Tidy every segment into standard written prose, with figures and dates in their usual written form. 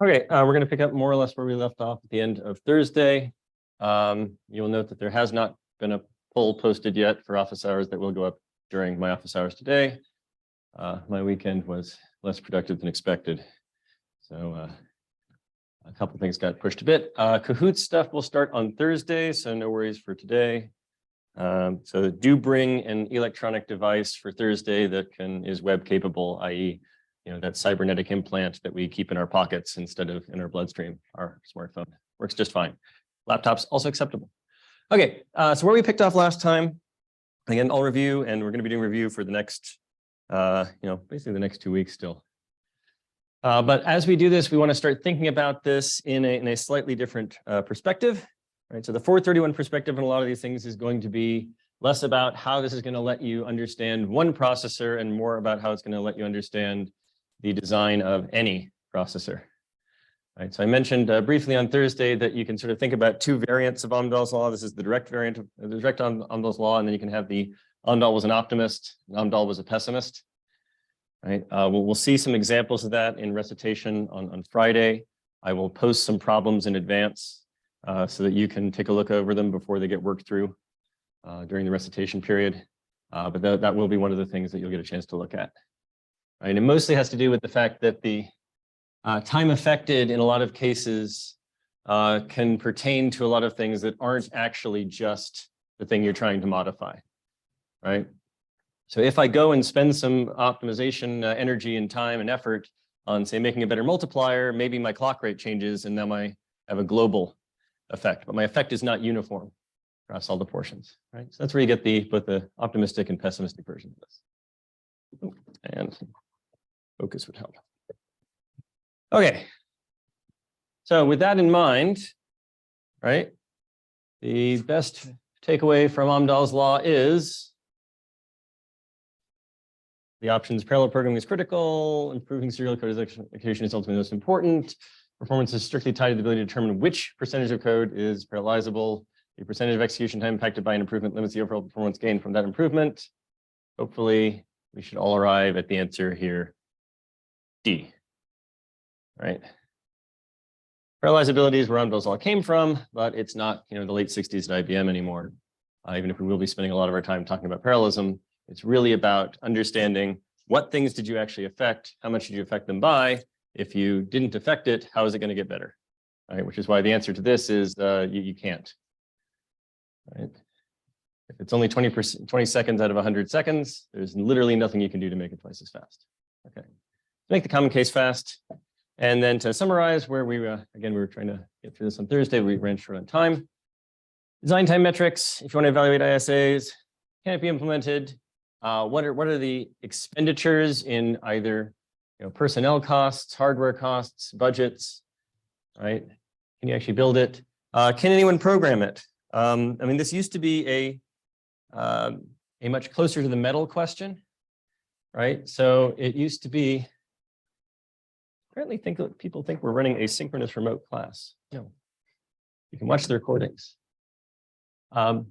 Okay, we're going to pick up more or less where we left off at the end of Thursday. You'll note that there has not been a poll posted yet for office hours that will go up during my office hours today. My weekend was less productive than expected. So a couple things got pushed a bit. Kahoot stuff will start on Thursday, so no worries for today. So do bring an electronic device for Thursday that is web capable, i.e., that cybernetic implant that we keep in our pockets instead of in our bloodstream. Our smartphone works just fine. Laptops also acceptable. Okay, so where we picked off last time, again, I'll review, and we're going to be doing review for the next, basically the next 2 weeks still. But as we do this, we want to start thinking about this in a slightly different perspective. Right? So the 431 perspective on a lot of these things is going to be less about how this is going to let you understand one processor and more about how it's going to let you understand the design of any processor. Right, so I mentioned briefly on Thursday that you can sort of think about two variants of Amdahl's law. This is the direct variant of the direct Amdahl's law, and then you can have the Amdahl was an optimist, Amdahl was a pessimist. Right, we'll see some examples of that in recitation on Friday. I will post some problems in advance so that you can take a look over them before they get worked through during the recitation period. But that will be one of the things that you'll get a chance to look at. Right, and it mostly has to do with the fact that the time affected in a lot of cases can pertain to a lot of things that aren't actually just the thing you're trying to modify, right? So if I go and spend some optimization energy and time and effort on, say, making a better multiplier, maybe my clock rate changes and now I have a global effect, but my effect is not uniform across all the portions, right? So that's where you get both the optimistic and pessimistic version of this. And focus would help. Okay, so with that in mind, right, the best takeaway from Amdahl's law is the options parallel programming is critical, improving serial code execution is ultimately most important, performance is strictly tied to the ability to determine which percentage of code is parallelizable, the percentage of execution time impacted by an improvement limits the overall performance gain from that improvement. Hopefully, we should all arrive at the answer here, D. Right. Parallelizability is where Amdahl's law came from, but it's not, the late 60s at IBM anymore. Even if we will be spending a lot of our time talking about parallelism, it's really about understanding what things did you actually affect, how much did you affect them by? If you didn't affect it, how is it going to get better? Right, which is why the answer to this is you can't. Right. If it's only 20 seconds out of 100 seconds, there's literally nothing you can do to make it twice as fast. Okay. Make the common case fast. And then to summarize where we were trying to get through this on Thursday, we ran short on time. Design time metrics, if you want to evaluate ISAs, can it be implemented? What are the expenditures in either personnel costs, hardware costs, budgets, right? Can you actually build it? Can anyone program it? This used to be a much closer to the metal question, right? So it used to be, apparently people think we're running a synchronous remote class. No, you can watch the recordings. So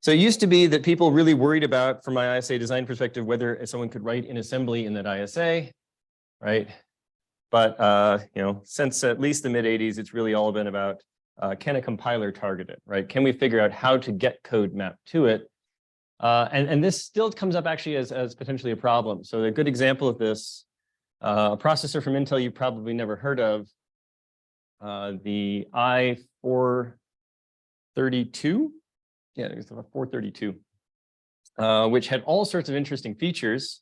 it used to be that people really worried about, from my ISA design perspective, whether someone could write in assembly in that ISA, right? But since at least the mid-'80s, it's really all been about can a compiler target it, right? Can we figure out how to get code mapped to it? And this still comes up actually as potentially a problem. So a good example of this, a processor from Intel you've probably never heard of, the i432. Yeah, it was the 432, which had all sorts of interesting features,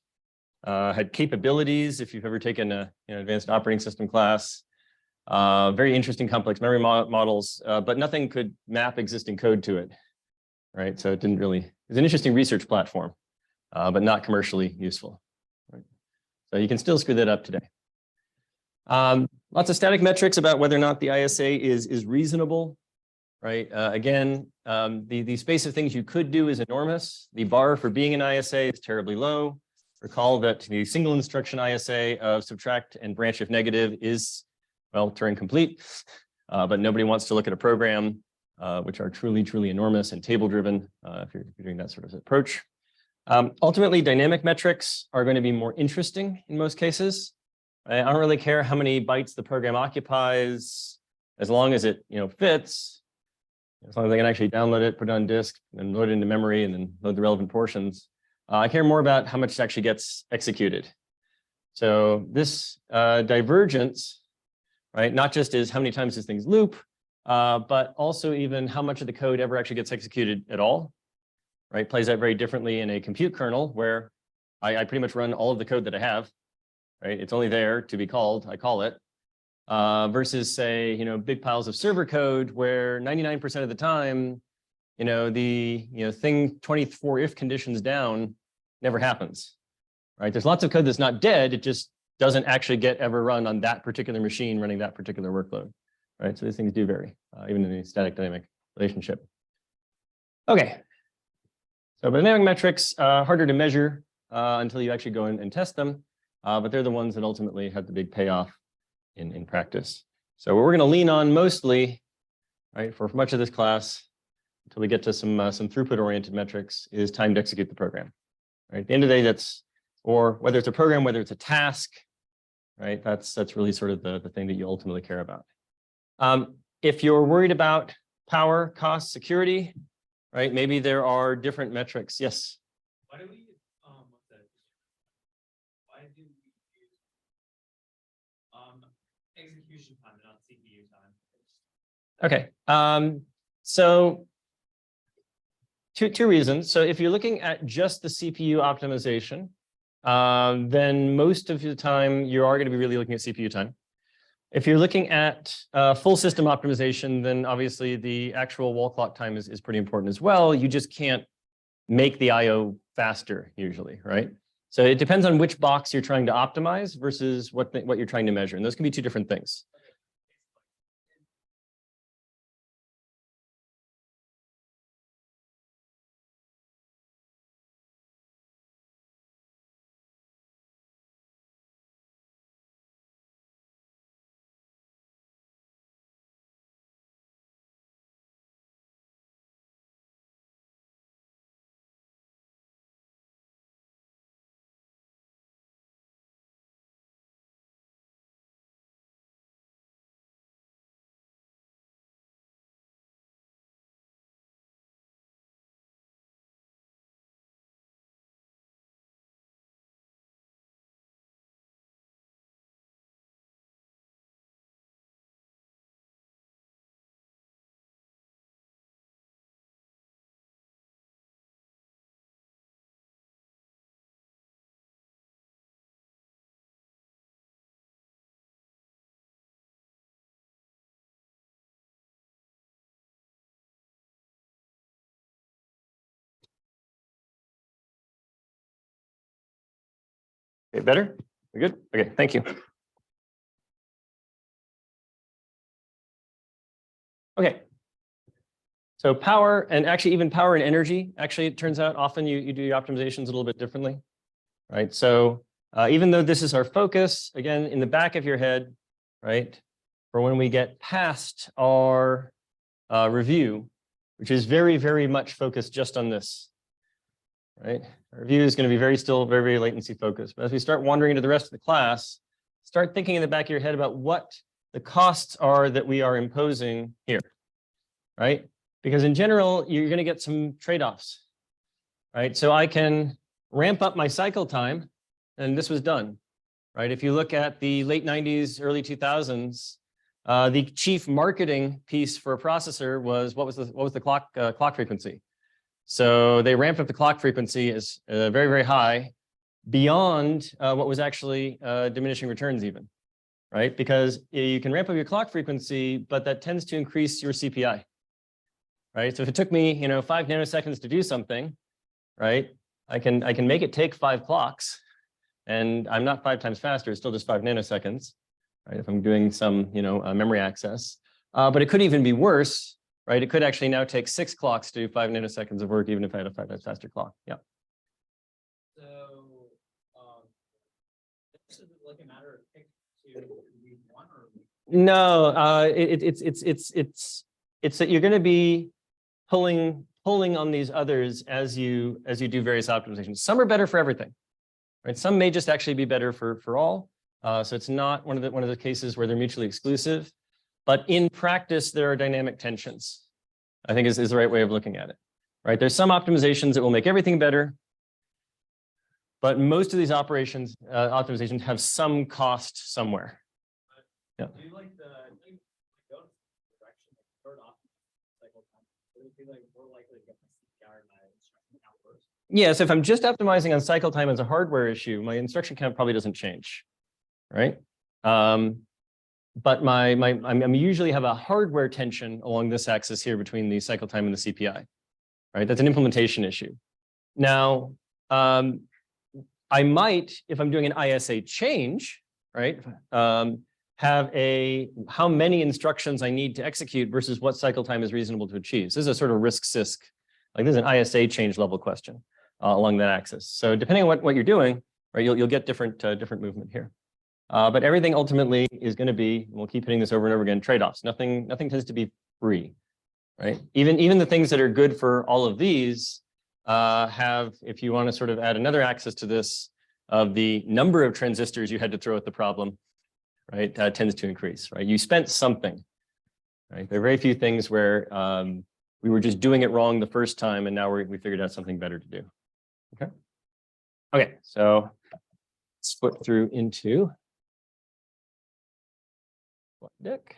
had capabilities, if you've ever taken an advanced operating system class, very interesting complex memory models, but nothing could map existing code to it, right? So it didn't really, it's an interesting research platform, but not commercially useful. Right? So you can still screw that up today. Lots of static metrics about whether or not the ISA is reasonable. Right. Again, the space of things you could do is enormous. The bar for being an ISA is terribly low. Recall that the single instruction ISA of subtract and branch if negative is, well, Turing complete, but nobody wants to look at a program which are truly, truly enormous and table driven if you're doing that sort of approach. Ultimately, dynamic metrics are going to be more interesting in most cases. Right? I don't really care how many bytes the program occupies, as long as it fits, as long as I can actually download it, put it on disk, and load it into memory, and then load the relevant portions. I care more about how much actually gets executed. So this divergence, right, not just is how many times these things loop, but also even how much of the code ever actually gets executed at all, right? Plays out very differently in a compute kernel where I pretty much run all of the code that I have, right? It's only there to be called, I call it, versus say, big piles of server code where 99% of the time, the thing 24 if conditions down never happens, right? There's lots of code that's not dead. It just doesn't actually get ever run on that particular machine running that particular workload, right? So these things do vary, even in a static dynamic relationship. Okay. So dynamic metrics, harder to measure until you actually go in and test them, but they're the ones that ultimately have the big payoff in practice. So what we're going to lean on mostly, right, for much of this class, until we get to some throughput-oriented metrics, is time to execute the program. Right? At the end of the day, or whether it's a program, whether it's a task, right? That's really sort of the thing that you ultimately care about. If you're worried about power, cost, security, right? Maybe there are different metrics. Yes. Why do we why do we use execution time, not CPU time? Okay. So two reasons. So if you're looking at just the CPU optimization, then most of the time you are going to be really looking at CPU time. If you're looking at full system optimization, then obviously the actual wall clock time is pretty important as well. You just can't make the I/O faster usually, right? So it depends on which box you're trying to optimize versus what you're trying to measure. And those can be two different things. Okay, better? We good? Okay, thank you. Okay. So power, and actually even power and energy, actually it turns out often you do your optimizations a little bit differently, right? So even though this is our focus, again, in the back of your head, right, for when we get past our review, which is very, very much focused just on this, right? Our review is going to be very latency focused. But as we start wandering into the rest of the class, start thinking in the back of your head about what the costs are that we are imposing here, right? Because in general, you're going to get some trade-offs, right? So I can ramp up my cycle time, and this was done, right? If you look at the late 90s, early 2000s, the chief marketing piece for a processor was what was the clock frequency. So they ramped up the clock frequency as very, very high, beyond what was actually diminishing returns even, right? Because you can ramp up your clock frequency, but that tends to increase your CPI, right? So if it took me 5 nanoseconds to do something, right, I can make it take 5 clocks, and I'm not 5 times faster. It's still just 5 nanoseconds, right? If I'm doing some memory access, but it could even be worse, right? It could actually now take 6 clocks to do 5 nanoseconds of work, even if I had a 5 times faster clock. Yeah. So this is like a matter of pick to read one or no, it's that you're going to be pulling on these others as you do various optimizations. Some are better for everything, right? Some may just actually be better for all. So it's not one of the cases where they're mutually exclusive, but in practice, there are dynamic tensions, I think is the right way of looking at it, right? There's some optimizations that will make everything better, but most of these optimizations have some cost somewhere. Yeah. Do you like go in the direction like third option cycle time? Would it be like more likely to get my CPR and my instruction count first? Yeah, so if I'm just optimizing on cycle time as a hardware issue, my instruction count probably doesn't change, right? But I'm usually have a hardware tension along this axis here between the cycle time and the CPI, right? That's an implementation issue. Now, I might, if I'm doing an ISA change, right, have how many instructions I need to execute versus what cycle time is reasonable to achieve. So this is a sort of risk-CISC, like this is an ISA change level question along that axis. So depending on what you're doing, right, you'll get different movement here. But everything ultimately is going to be, we'll keep hitting this over and over again, trade-offs. Nothing tends to be free, right? Even the things that are good for all of these have, if you want to sort of add another axis to this, of the number of transistors you had to throw at the problem, right, tends to increase, right? You spent something, right? There are very few things where we were just doing it wrong the first time and now we figured out something better to do. Okay. Okay, so let's flip through into deck.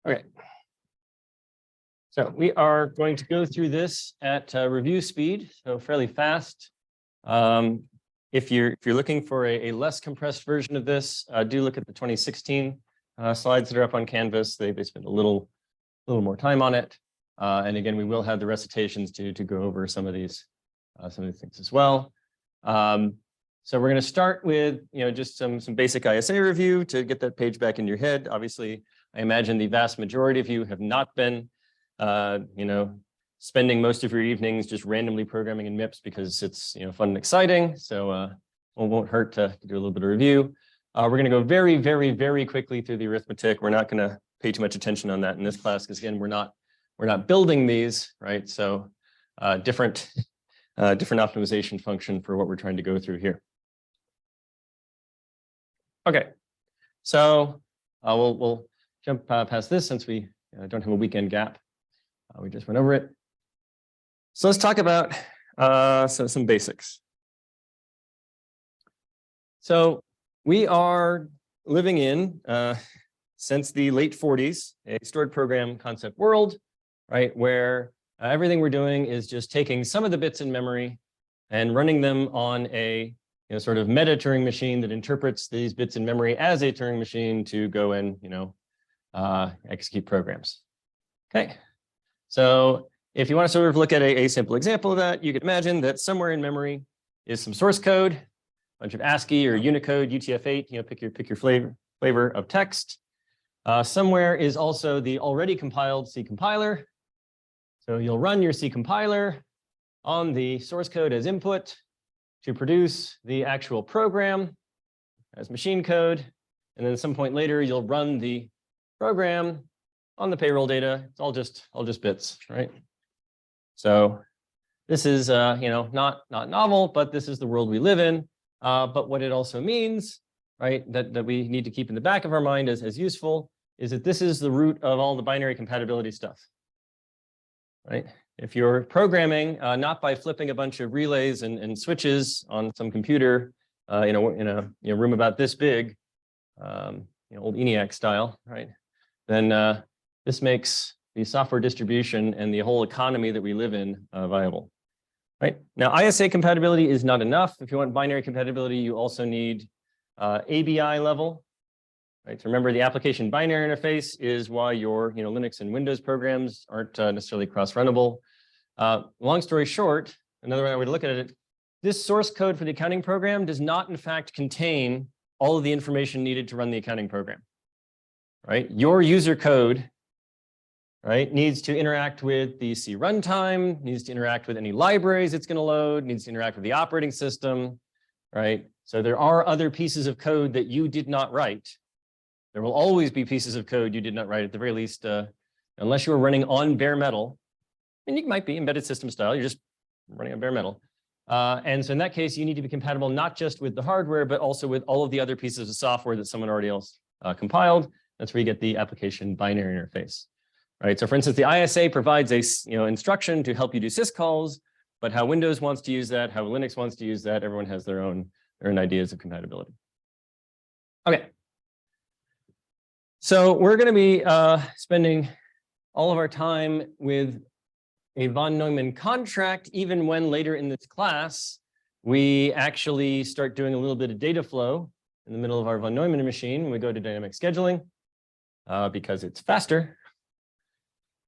Okay. So we are going to go through this at review speed, so fairly fast. If you're looking for a less compressed version of this, do look at the 2016 slides that are up on Canvas. They spend a little more time on it. And again, we will have the recitations to go over some of these things as well. So we're going to start with just some basic ISA review to get that page back in your head. Obviously, I imagine the vast majority of you have not been spending most of your evenings just randomly programming in MIPS because it's fun and exciting. So it won't hurt to do a little bit of review. We're going to go very, very, very quickly through the arithmetic. We're not going to pay too much attention on that in this class because again, we're not building these, right? So different optimization function for what we're trying to go through here. Okay, so we'll jump past this since we don't have a weekend gap. We just went over it. So let's talk about some basics. So we are living in, since the late 40s, a stored program concept world, right, where everything we're doing is just taking some of the bits in memory and running them on a sort of meta Turing machine that interprets these bits in memory as a Turing machine to go and execute programs. Okay, so if you want to sort of look at a simple example of that, you could imagine that somewhere in memory is some source code, a bunch of ASCII or Unicode, UTF-8, pick your flavor of text. Somewhere is also the already compiled C compiler. So you'll run your C compiler on the source code as input to produce the actual program as machine code. And then at some point later, you'll run the program on the payroll data. It's all just bits, right? So this is not novel, but this is the world we live in. But what it also means, right, that we need to keep in the back of our mind as useful is that this is the root of all the binary compatibility stuff, right? If you're programming not by flipping a bunch of relays and switches on some computer in a room about this big, old ENIAC style, right? Then this makes the software distribution and the whole economy that we live in viable, right? Now, ISA compatibility is not enough. If you want binary compatibility, you also need ABI level, right? So remember, the application binary interface is why your Linux and Windows programs aren't necessarily cross-runnable. Long story short, another way to look at it, this source code for the accounting program does not, in fact, contain all of the information needed to run the accounting program, right? Your user code, right, needs to interact with the C runtime, needs to interact with any libraries it's going to load, needs to interact with the operating system, right? So there are other pieces of code that you did not write. There will always be pieces of code you did not write, at the very least, unless you were running on bare metal, and you might be embedded system style, you're just running on bare metal. And so in that case, you need to be compatible not just with the hardware, but also with all of the other pieces of software that someone already else compiled. That's where you get the application binary interface, right? So for instance, the ISA provides a instruction to help you do syscalls, but how Windows wants to use that, how Linux wants to use that, everyone has their own ideas of compatibility. Okay. So we're going to be spending all of our time with a von Neumann contract, even when later in this class, we actually start doing a little bit of data flow in the middle of our von Neumann machine when we go to dynamic scheduling, because it's faster.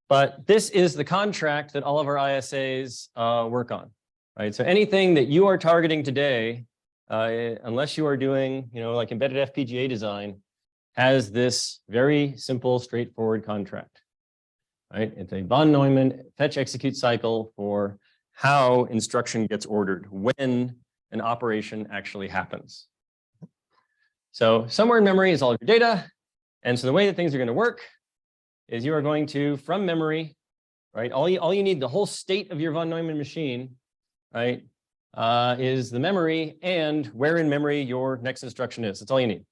But this is the contract that all of our ISAs work on, right? So anything that you are targeting today, unless you are doing, like embedded FPGA design, has this very simple, straightforward contract. Right? It's a von Neumann fetch execute cycle for how instruction gets ordered, when an operation actually happens. So somewhere in memory is all of your data. And so the way that things are going to work is you are going to, from memory, right? All you need, the whole state of your von Neumann machine, right, is the memory and where in memory your next instruction is. That's all you need.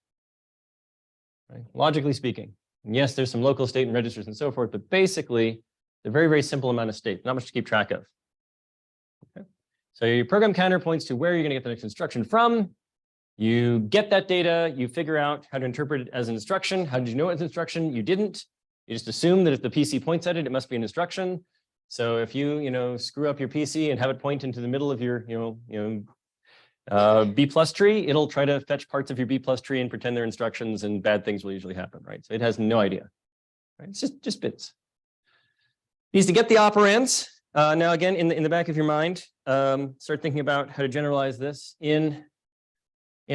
Right? Logically speaking. And yes, there's some local state and registers and so forth, but basically, a very, very simple amount of state, not much to keep track of. Okay. So your program counter points to where you're going to get the next instruction from. You get that data, you figure out how to interpret it as an instruction. How did you know it's an instruction? You didn't. You just assume that if the PC points at it, it must be an instruction. So if you, screw up your PC and have it point into the middle of your, B+ tree, it'll try to fetch parts of your B+ tree and pretend they're instructions, and bad things will usually happen, right? So it has no idea, right? It's just bits. It needs to get the operands. Now, again, in the back of your mind, start thinking about how to generalize this. In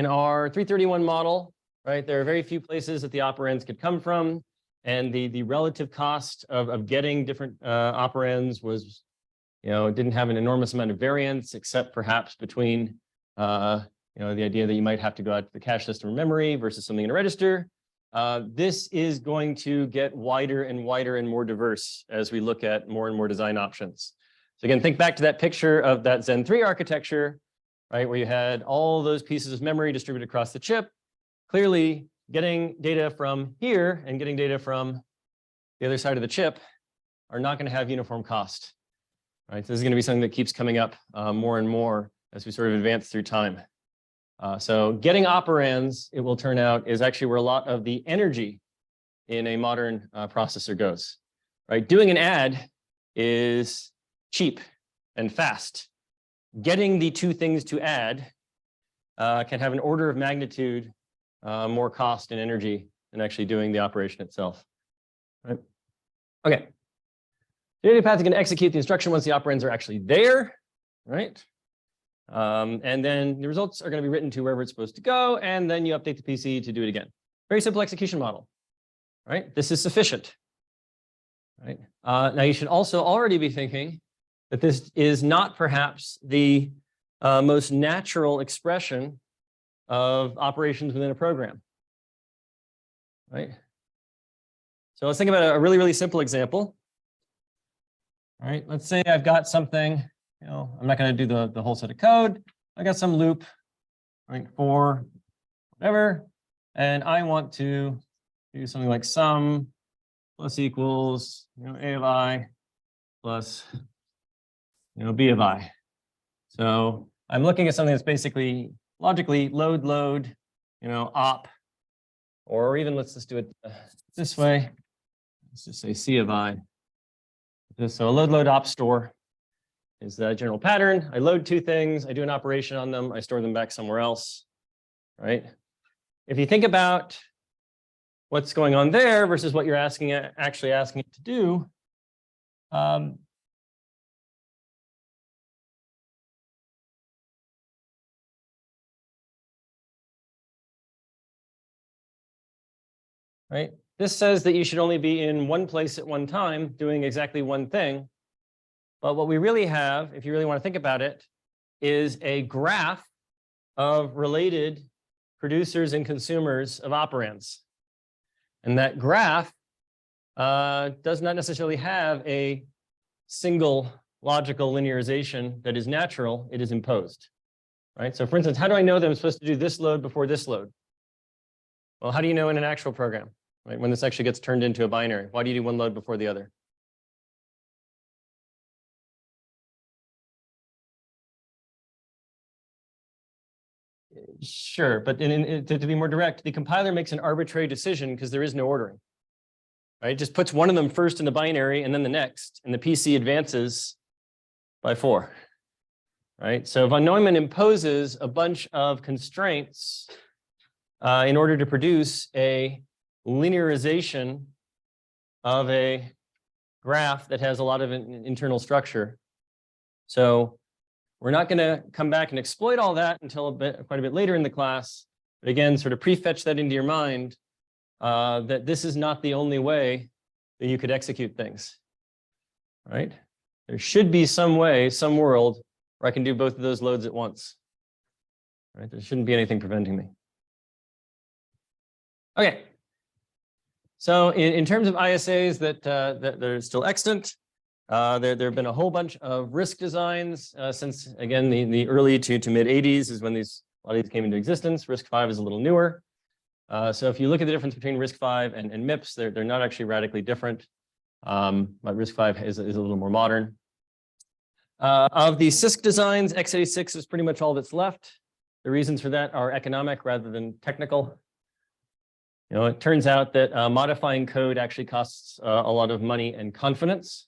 our 331 model, right, there are very few places that the operands could come from, and the relative cost of getting different operands was, didn't have an enormous amount of variance, except perhaps between the idea that you might have to go out to the cache system or memory versus something in a register. This is going to get wider and wider and more diverse as we look at more and more design options. So again, think back to that picture of that Zen 3 architecture, right, where you had all those pieces of memory distributed across the chip. Clearly, getting data from here and getting data from the other side of the chip are not going to have uniform cost. Right? So this is going to be something that keeps coming up more and more as we sort of advance through time. So getting operands, it will turn out, is actually where a lot of the energy in a modern processor goes. Right? Doing an add is cheap and fast. Getting the two things to add can have an order of magnitude more cost and energy than actually doing the operation itself. Right? Okay. The data path is going to execute the instruction once the operands are actually there, right? And then the results are going to be written to wherever it's supposed to go, and then you update the PC to do it again. Very simple execution model, right? This is sufficient, right? Now you should also already be thinking that this is not perhaps the most natural expression of operations within a program, right? So let's think about a really, really simple example. All right, let's say I've got something, I'm not going to do the whole set of code. I got some loop, right, for whatever, and I want to do something like sum plus equals, A of I plus, B of I. So I'm looking at something that's basically logically load, op, or even let's just do it this way. Let's just say C of I. So a load op store is the general pattern. I load two things, I do an operation on them, I store them back somewhere else, right? If you think about what's going on there versus what you're actually asking it to do, right? This says that you should only be in one place at one time doing exactly one thing. But what we really have, if you really want to think about it, is a graph of related producers and consumers of operands. And that graph does not necessarily have a single logical linearization that is natural, it is imposed, right? So for instance, how do I know that I'm supposed to do this load before this load? Well, how do you know in an actual program, right? When this actually gets turned into a binary, why do you do one load before the other? Sure, but to be more direct, the compiler makes an arbitrary decision because there is no ordering, right? It just puts one of them first in the binary and then the next, and the PC advances by 4, right? So von Neumann imposes a bunch of constraints in order to produce a linearization of a graph that has a lot of internal structure. So we're not going to come back and exploit all that until quite a bit later in the class. But again, sort of prefetch that into your mind that this is not the only way that you could execute things, right? There should be some way, some world where I can do both of those loads at once, right? There shouldn't be anything preventing me. Okay. So in terms of ISAs that are still extant, there have been a whole bunch of RISC designs since, again, the early to mid 80s is when a lot of these came into existence. RISC-V is a little newer. So if you look at the difference between RISC-V and MIPS, they're not actually radically different, but RISC-V is a little more modern. Of the CISC designs, x86 is pretty much all that's left. The reasons for that are economic rather than technical. You know, it turns out that modifying code actually costs a lot of money and confidence.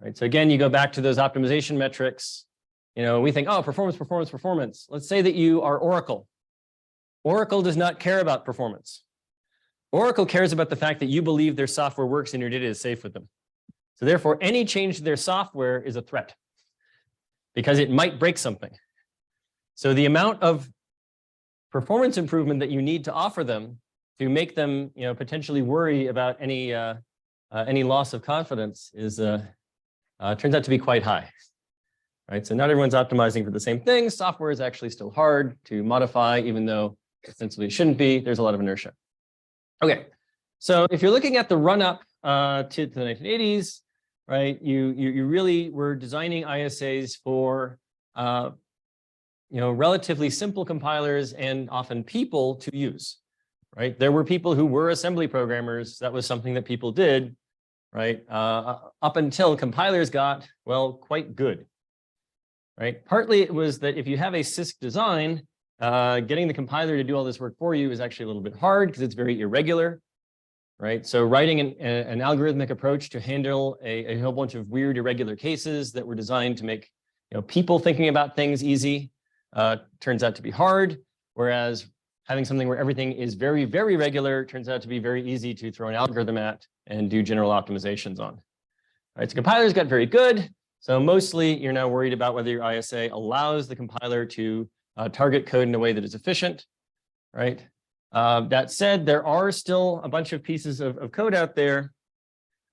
Right. So again, you go back to those optimization metrics. You know, we think, oh, performance, performance, performance. Let's say that you are Oracle. Oracle does not care about performance. Oracle cares about the fact that you believe their software works and your data is safe with them. So therefore, any change to their software is a threat because it might break something. So the amount of performance improvement that you need to offer them to make them, you know, potentially worry about any loss of confidence is turns out to be quite high, right? So not everyone's optimizing for the same thing. Software is actually still hard to modify, even though essentially it shouldn't be. There's a lot of inertia. Okay, so if you're looking at the run-up to the 1980s, right? You really were designing ISAs for you know, relatively simple compilers and often people to use, right? There were people who were assembly programmers. That was something that people did, right? Up until compilers got, well, quite good, right? Partly it was that if you have a CISC design, getting the compiler to do all this work for you is actually a little bit hard because it's very irregular, right? So writing an algorithmic approach to handle a whole bunch of weird irregular cases that were designed to make, you know, people thinking about things easy turns out to be hard, whereas having something where everything is very, very regular turns out to be very easy to throw an algorithm at and do general optimizations on. All right, so compilers got very good. So mostly you're now worried about whether your ISA allows the compiler to target code in a way that is efficient, right? That said, there are still a bunch of pieces of code out there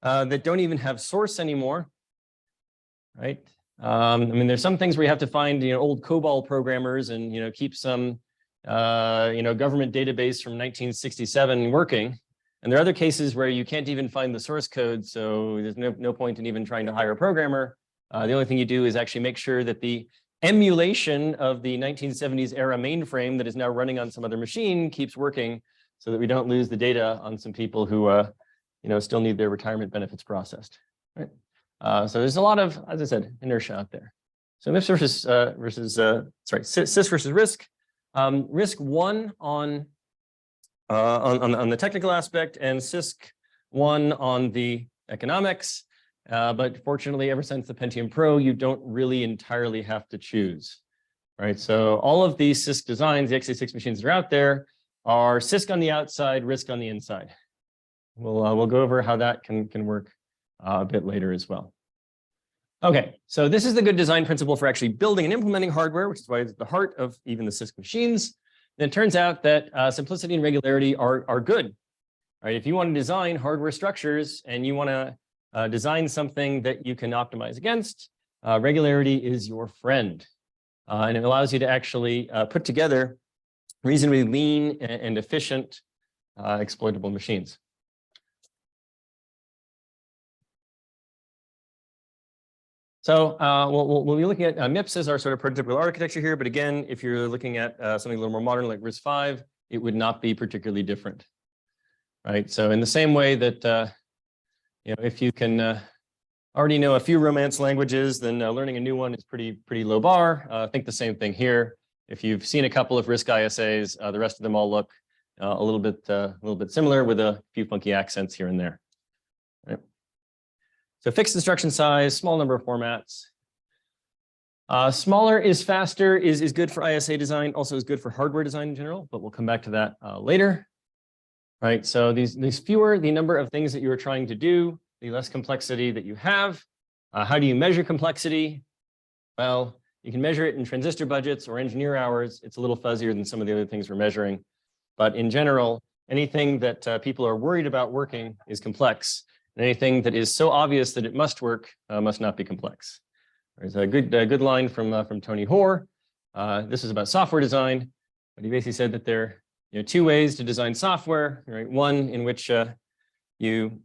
that don't even have source anymore, right? I mean, there's some things where you have to find, you know, old COBOL programmers and, you know, keep some, you know, government database from 1967 working. And there are other cases where you can't even find the source code. So there's no point in even trying to hire a programmer. The only thing you do is actually make sure that the emulation of the 1970s era mainframe that is now running on some other machine keeps working so that we don't lose the data on some people who, you know, still need their retirement benefits processed, right? So there's a lot of, as I said, inertia out there. So MIPS CIS versus RISC. RISC won on the technical aspect and CISC won on the economics. But fortunately, ever since the Pentium Pro, you don't really entirely have to choose, right? So all of these CISC designs, the x86 machines that are out there, are CISC on the outside, RISC on the inside. We'll go over how that can work a bit later as well. Okay, so this is the good design principle for actually building and implementing hardware, which is why it's at the heart of even the CISC machines. And it turns out that simplicity and regularity are good, right? If you want to design hardware structures and you want to design something that you can optimize against, regularity is your friend. And it allows you to actually put together reasonably lean and efficient exploitable machines. So we'll be looking at MIPS as our sort of prototypical architecture here. But again, if you're looking at something a little more modern like RISC-V, it would not be particularly different. Right. So in the same way that, if you can already know a few Romance languages, then learning a new one is pretty low bar. I think the same thing here. If you've seen a couple of RISC ISAs, the rest of them all look a little bit similar with a few funky accents here and there. Right. So fixed instruction size, small number of formats. Smaller is faster is good for ISA design, also is good for hardware design in general, but we'll come back to that later. Right. So these fewer the number of things that you are trying to do, the less complexity that you have. How do you measure complexity? Well, you can measure it in transistor budgets or engineer hours. It's a little fuzzier than some of the other things we're measuring. But in general, anything that people are worried about working is complex. And anything that is so obvious that it must work must not be complex. There's a good line from Tony Hoare. This is about software design, but he basically said that there are two ways to design software. Right? One in which you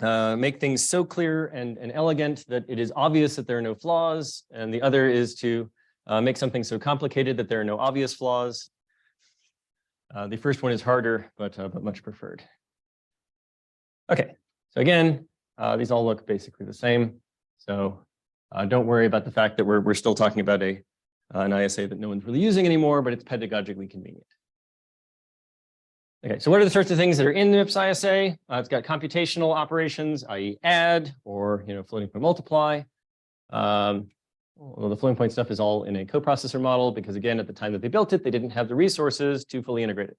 make things so clear and elegant that it is obvious that there are no flaws, and the other is to make something so complicated that there are no obvious flaws. The first one is harder, but much preferred. Okay, so again, these all look basically the same. So don't worry about the fact that we're still talking about an ISA that no one's really using anymore, but it's pedagogically convenient. Okay, so what are the sorts of things that are in the MIPS ISA? It's got computational operations, i.e. add or floating point multiply. Well, the floating point stuff is all in a coprocessor model because again, at the time that they built it, they didn't have the resources to fully integrate it.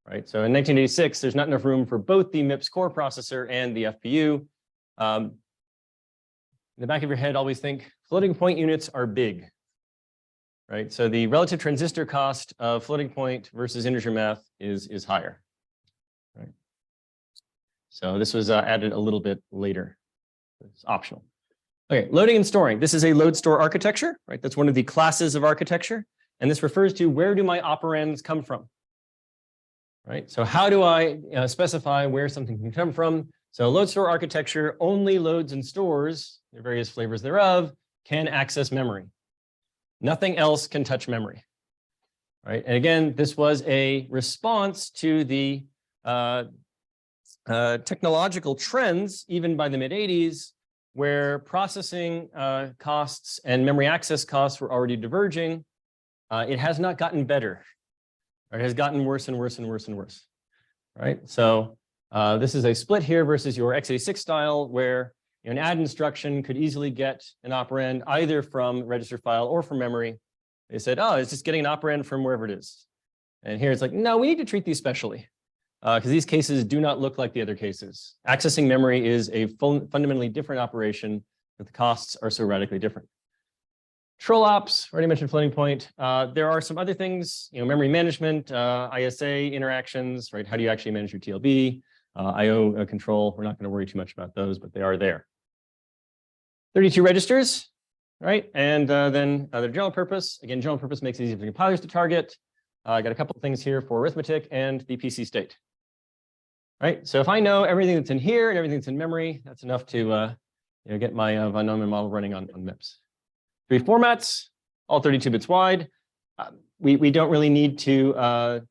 Right. So in 1986, there's not enough room for both the MIPS core processor and the FPU. In the back of your head, always think floating point units are big. Right. So the relative transistor cost of floating point versus integer math is higher. Right. So this was added a little bit later. It's optional. Okay, loading and storing. This is a load store architecture, right? That's one of the classes of architecture. And this refers to where do my operands come from? Right. So how do I specify where something can come from? So load store architecture only loads and stores, the various flavors thereof, can access memory. Nothing else can touch memory. Right. And again, this was a response to the technological trends, even by the mid-80s, where processing costs and memory access costs were already diverging. It has not gotten better. It has gotten worse and worse and worse and worse. Right. So this is a split here versus your x86 style, where an add instruction could easily get an operand either from register file or from memory. They said, oh, it's just getting an operand from wherever it is. And here it's like, no, we need to treat these specially because these cases do not look like the other cases. Accessing memory is a fundamentally different operation, but the costs are so radically different. Control ops, already mentioned floating point. There are some other things, memory management, ISA interactions, right? How do you actually manage your TLB, IO control? We're not going to worry too much about those, but they are there. 32 registers, right? And then their general purpose. Again, general purpose makes it easy for compilers to target. I got a couple of things here for arithmetic and the PC state. Right. So if I know everything that's in here and everything that's in memory, that's enough to get my von Neumann model running on MIPS. 3 formats, all 32 bits wide. We don't really need to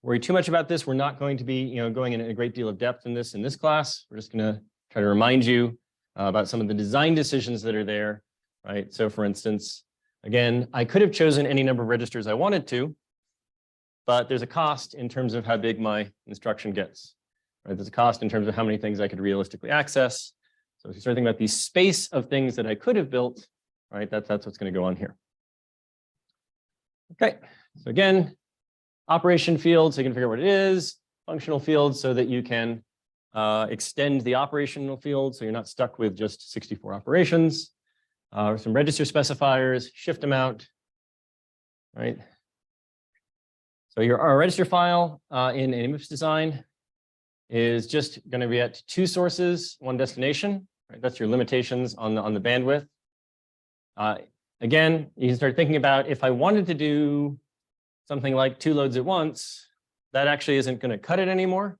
worry too much about this. We're not going to be going in a great deal of depth in this class. We're just going to try to remind you about some of the design decisions that are there, right? So for instance, again, I could have chosen any number of registers I wanted to, but there's a cost in terms of how big my instruction gets, right? There's a cost in terms of how many things I could realistically access. So if you start thinking about the space of things that I could have built, right, that's what's going to go on here. Okay, so again, operation field, so you can figure out what it is, functional field so that you can extend the operational field so you're not stuck with just 64 operations. Some register specifiers, shift amount, right? So our register file in a MIPS design is just going to be at 2 sources, 1 destination, right? That's your limitations on the bandwidth. Again, you can start thinking about if I wanted to do something like 2 loads at once, that actually isn't going to cut it anymore.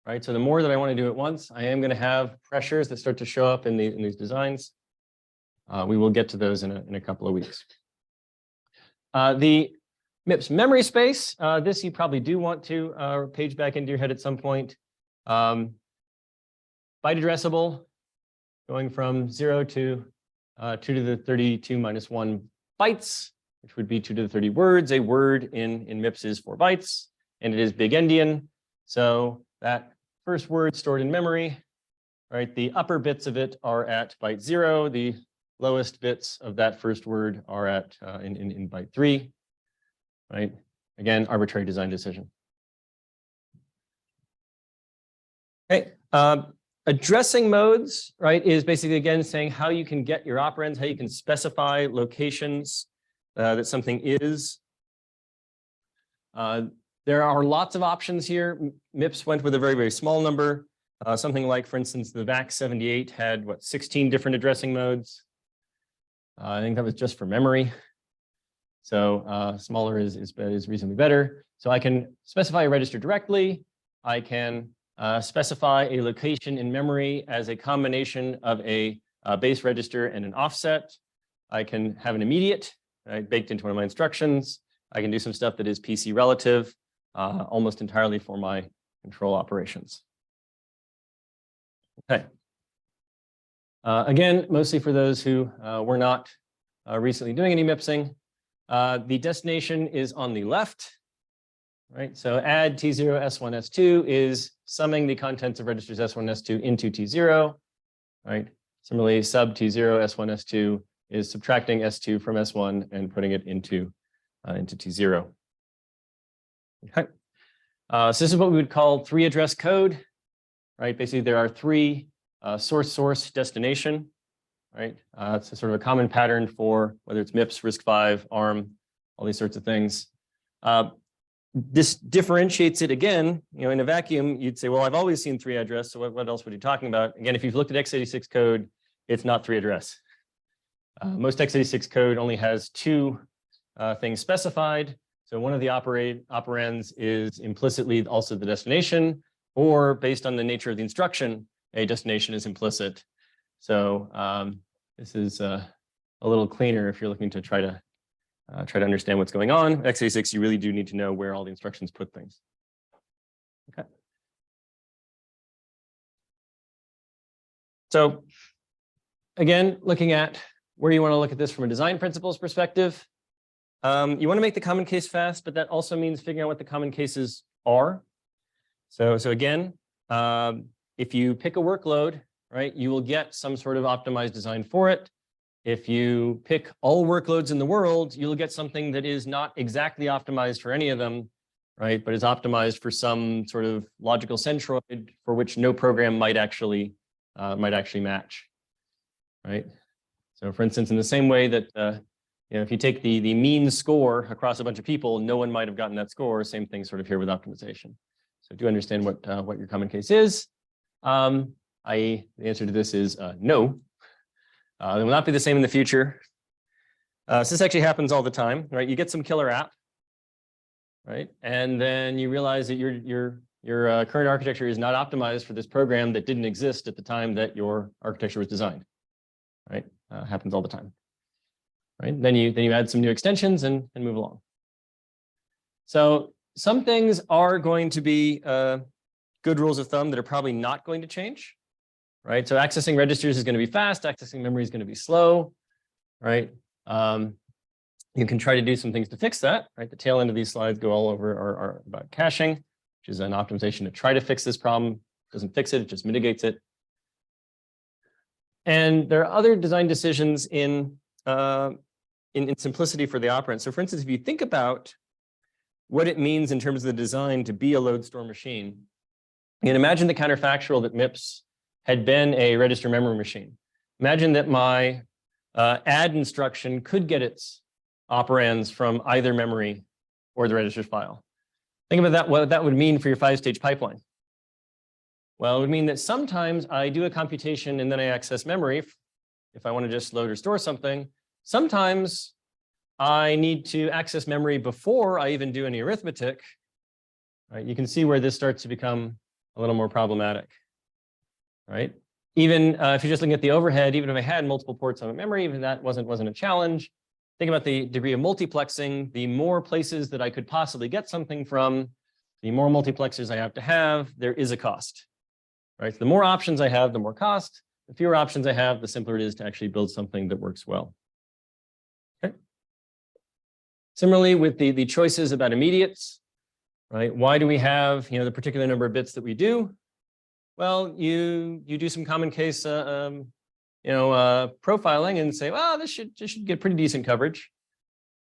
Right. So the more that I want to do at once, I am going to have pressures that start to show up in these designs. we will get to those in a couple of weeks. The MIPS memory space, this you probably do want to page back into your head at some point. Byte addressable, going from 0 to 2 to the 32 minus 1 bytes, which would be 2 to the 30 words. A word in MIPS is 4 bytes, and it is big endian. So that first word stored in memory, right? The upper bits of it are at byte 0. The lowest bits of that first word are at in byte 3, right? Again, arbitrary design decision. Okay. Addressing modes, right, is basically, again, saying how you can get your operands, how you can specify locations that something is. There are lots of options here. MIPS went with a very, very small number. Something like, for instance, the VAC 78 had, 16 different addressing modes. I think that was just for memory. So smaller is reasonably better. So I can specify a register directly. I can specify a location in memory as a combination of a base register and an offset. I can have an immediate baked into one of my instructions. I can do some stuff that is PC relative, almost entirely for my control operations. Okay. Again, mostly for those who were not recently doing any MIPSing. The destination is on the left. Right, so add T0, S1, S2 is summing the contents of registers S1, S2 into T0, right? Similarly, sub T0, S1, S2 is subtracting S2 from S1 and putting it into T0. Okay, so this is what we would call 3-address code, right? Basically, there are 3 source, destination, right? It's a sort of a common pattern for whether it's MIPS, RISC-V, ARM, all these sorts of things. This differentiates it again, in a vacuum, you'd say, well, I've always seen 3-address, so what else were you talking about? Again, if you've looked at x86 code, it's not 3-address. Most x86 code only has 2 things specified. So one of the operands is implicitly also the destination, or based on the nature of the instruction, a destination is implicit. So this is a little cleaner if you're looking to try to understand what's going on. x86, you really do need to know where all the instructions put things. Okay. So again, looking at where you want to look at this from a design principles perspective, you want to make the common case fast, but that also means figuring out what the common cases are. So again, if you pick a workload, right, you will get some sort of optimized design for it. If you pick all workloads in the world, you'll get something that is not exactly optimized for any of them, right? But is optimized for some sort of logical centroid for which no program might actually match, right? So for instance, in the same way that if you take the mean score across a bunch of people, no one might have gotten that score. Same thing sort of here with optimization. So do understand what your common case is. The answer to this is no. It will not be the same in the future. So this actually happens all the time, right? You get some killer app, right? And then you realize that your current architecture is not optimized for this program that didn't exist at the time that your architecture was designed, right? Happens all the time, right? Then you add some new extensions and move along. So some things are going to be good rules of thumb that are probably not going to change. Right, so accessing registers is going to be fast. Accessing memory is going to be slow, right? You can try to do some things to fix that, right? The tail end of these slides go all over are about caching, which is an optimization to try to fix this problem. It doesn't fix it, it just mitigates it. And there are other design decisions in simplicity for the operand. So for instance, if you think about what it means in terms of the design to be a load store machine, you can imagine the counterfactual that MIPS had been a register memory machine. Imagine that my add instruction could get its operands from either memory or the registers file. Think about that, what that would mean for your 5-stage pipeline. Well, it would mean that sometimes I do a computation and then I access memory if I want to just load or store something. Sometimes I need to access memory before I even do any arithmetic. Right? You can see where this starts to become a little more problematic. Right? Even if you're just looking at the overhead, even if I had multiple ports on memory, even that wasn't a challenge. Think about the degree of multiplexing. The more places that I could possibly get something from, the more multiplexers I have, there is a cost, right? So the more options I have, the more cost. The fewer options I have, the simpler it is to actually build something that works well. Okay. Similarly, with the choices about immediates, right? Why do we have, the particular number of bits that we do? Well, you do some common case, profiling and say, well, this should get pretty decent coverage.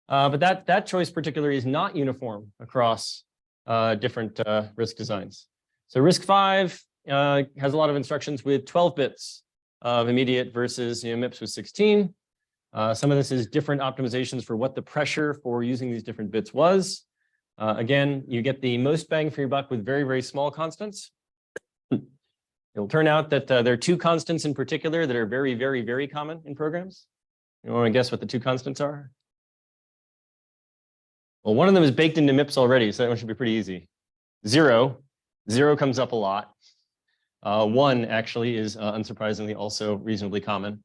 But that choice particularly is not uniform across different RISC designs. So RISC-V has a lot of instructions with 12 bits of immediate versus MIPS with 16. Some of this is different optimizations for what the pressure for using these different bits was. Again, you get the most bang for your buck with very, very small constants. It'll turn out that there are two constants in particular that are very, very, very common in programs. You want to guess what the two constants are? Well, one of them is baked into MIPS already, so that one should be pretty easy. Zero comes up a lot. One actually is unsurprisingly also reasonably common.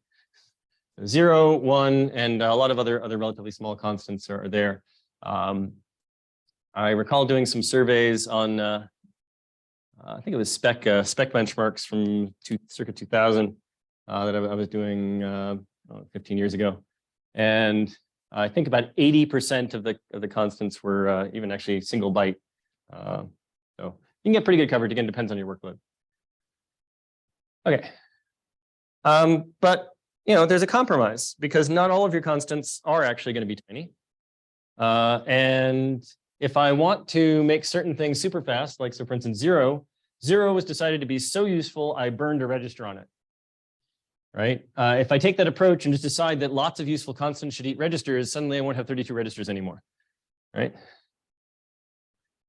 0, 1, and a lot of other relatively small constants are there. I recall doing some surveys on, I think it was spec benchmarks from circa 2000 that I was doing 15 years ago, and I think about 80% of the constants were even actually single byte. So you can get pretty good coverage. Again, depends on your workload. Okay, but there's a compromise because not all of your constants are actually going to be tiny. And if I want to make certain things super fast, like so for instance, 0 was decided to be so useful, I burned a register on it. Right? If I take that approach and just decide that lots of useful constants should eat registers, suddenly I won't have 32 registers anymore. Right?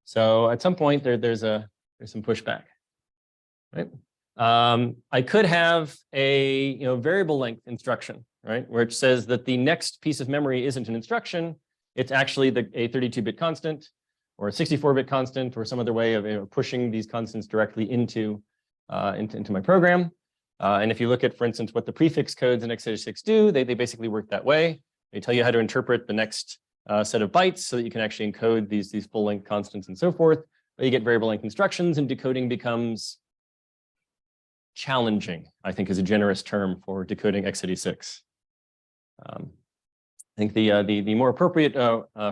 So at some point there's some pushback. Right? I could have a variable length instruction, right, where it says that the next piece of memory isn't an instruction, it's actually a 32-bit constant or a 64-bit constant or some other way of pushing these constants directly into my program. And if you look at, for instance, what the prefix codes in x86 do, they basically work that way. They tell you how to interpret the next set of bytes so that you can actually encode these full-length constants and so forth. But you get variable length instructions, and decoding becomes challenging, I think, is a generous term for decoding x86. I think the more appropriate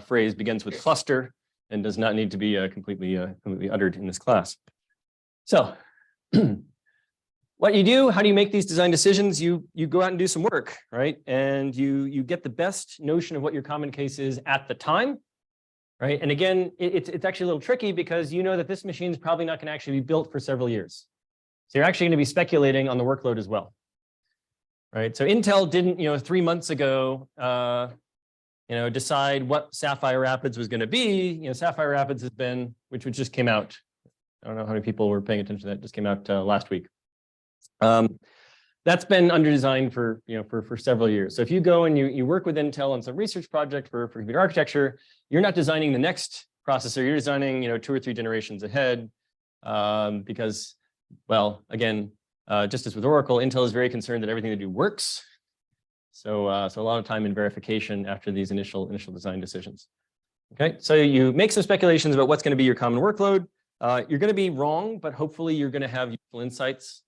phrase begins with cluster and does not need to be completely uttered in this class. So what you do, how do you make these design decisions? You go out and do some work, right? And you get the best notion of what your common case is at the time, right? And again, it's actually a little tricky because you know that this machine is probably not going to actually be built for several years. So you're actually going to be speculating on the workload as well, right? So Intel didn't, 3 months ago, decide what Sapphire Rapids was going to be. Sapphire Rapids has been, which just came out. I don't know how many people were paying attention to that. It just came out last week. That's been under design for several years. So if you go and you work with Intel on some research project for computer architecture, you're not designing the next processor. You're designing 2 or 3 generations ahead, because, well, again, just as with Oracle, Intel is very concerned that everything they do works. So a lot of time in verification after these initial design decisions. Okay, so you make some speculations about what's going to be your common workload. You're going to be wrong, but hopefully you're going to have useful insights.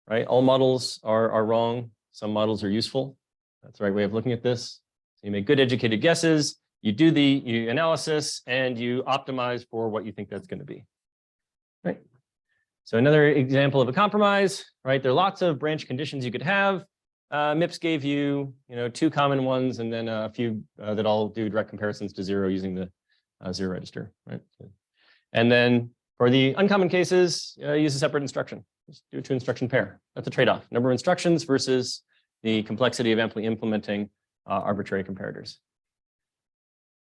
Right? All models are wrong. Some models are useful. That's the right way of looking at this. So you make good educated guesses. You do the analysis and you optimize for what you think that's going to be. Right? So another example of a compromise, right? There are lots of branch conditions you could have. MIPS gave you, 2 common ones, and then a few that all do direct comparisons to 0 using the 0 register, right? And then for the uncommon cases, use a separate instruction. Just do a 2 instruction pair. That's a trade-off. Number of instructions versus the complexity of implementing arbitrary comparators.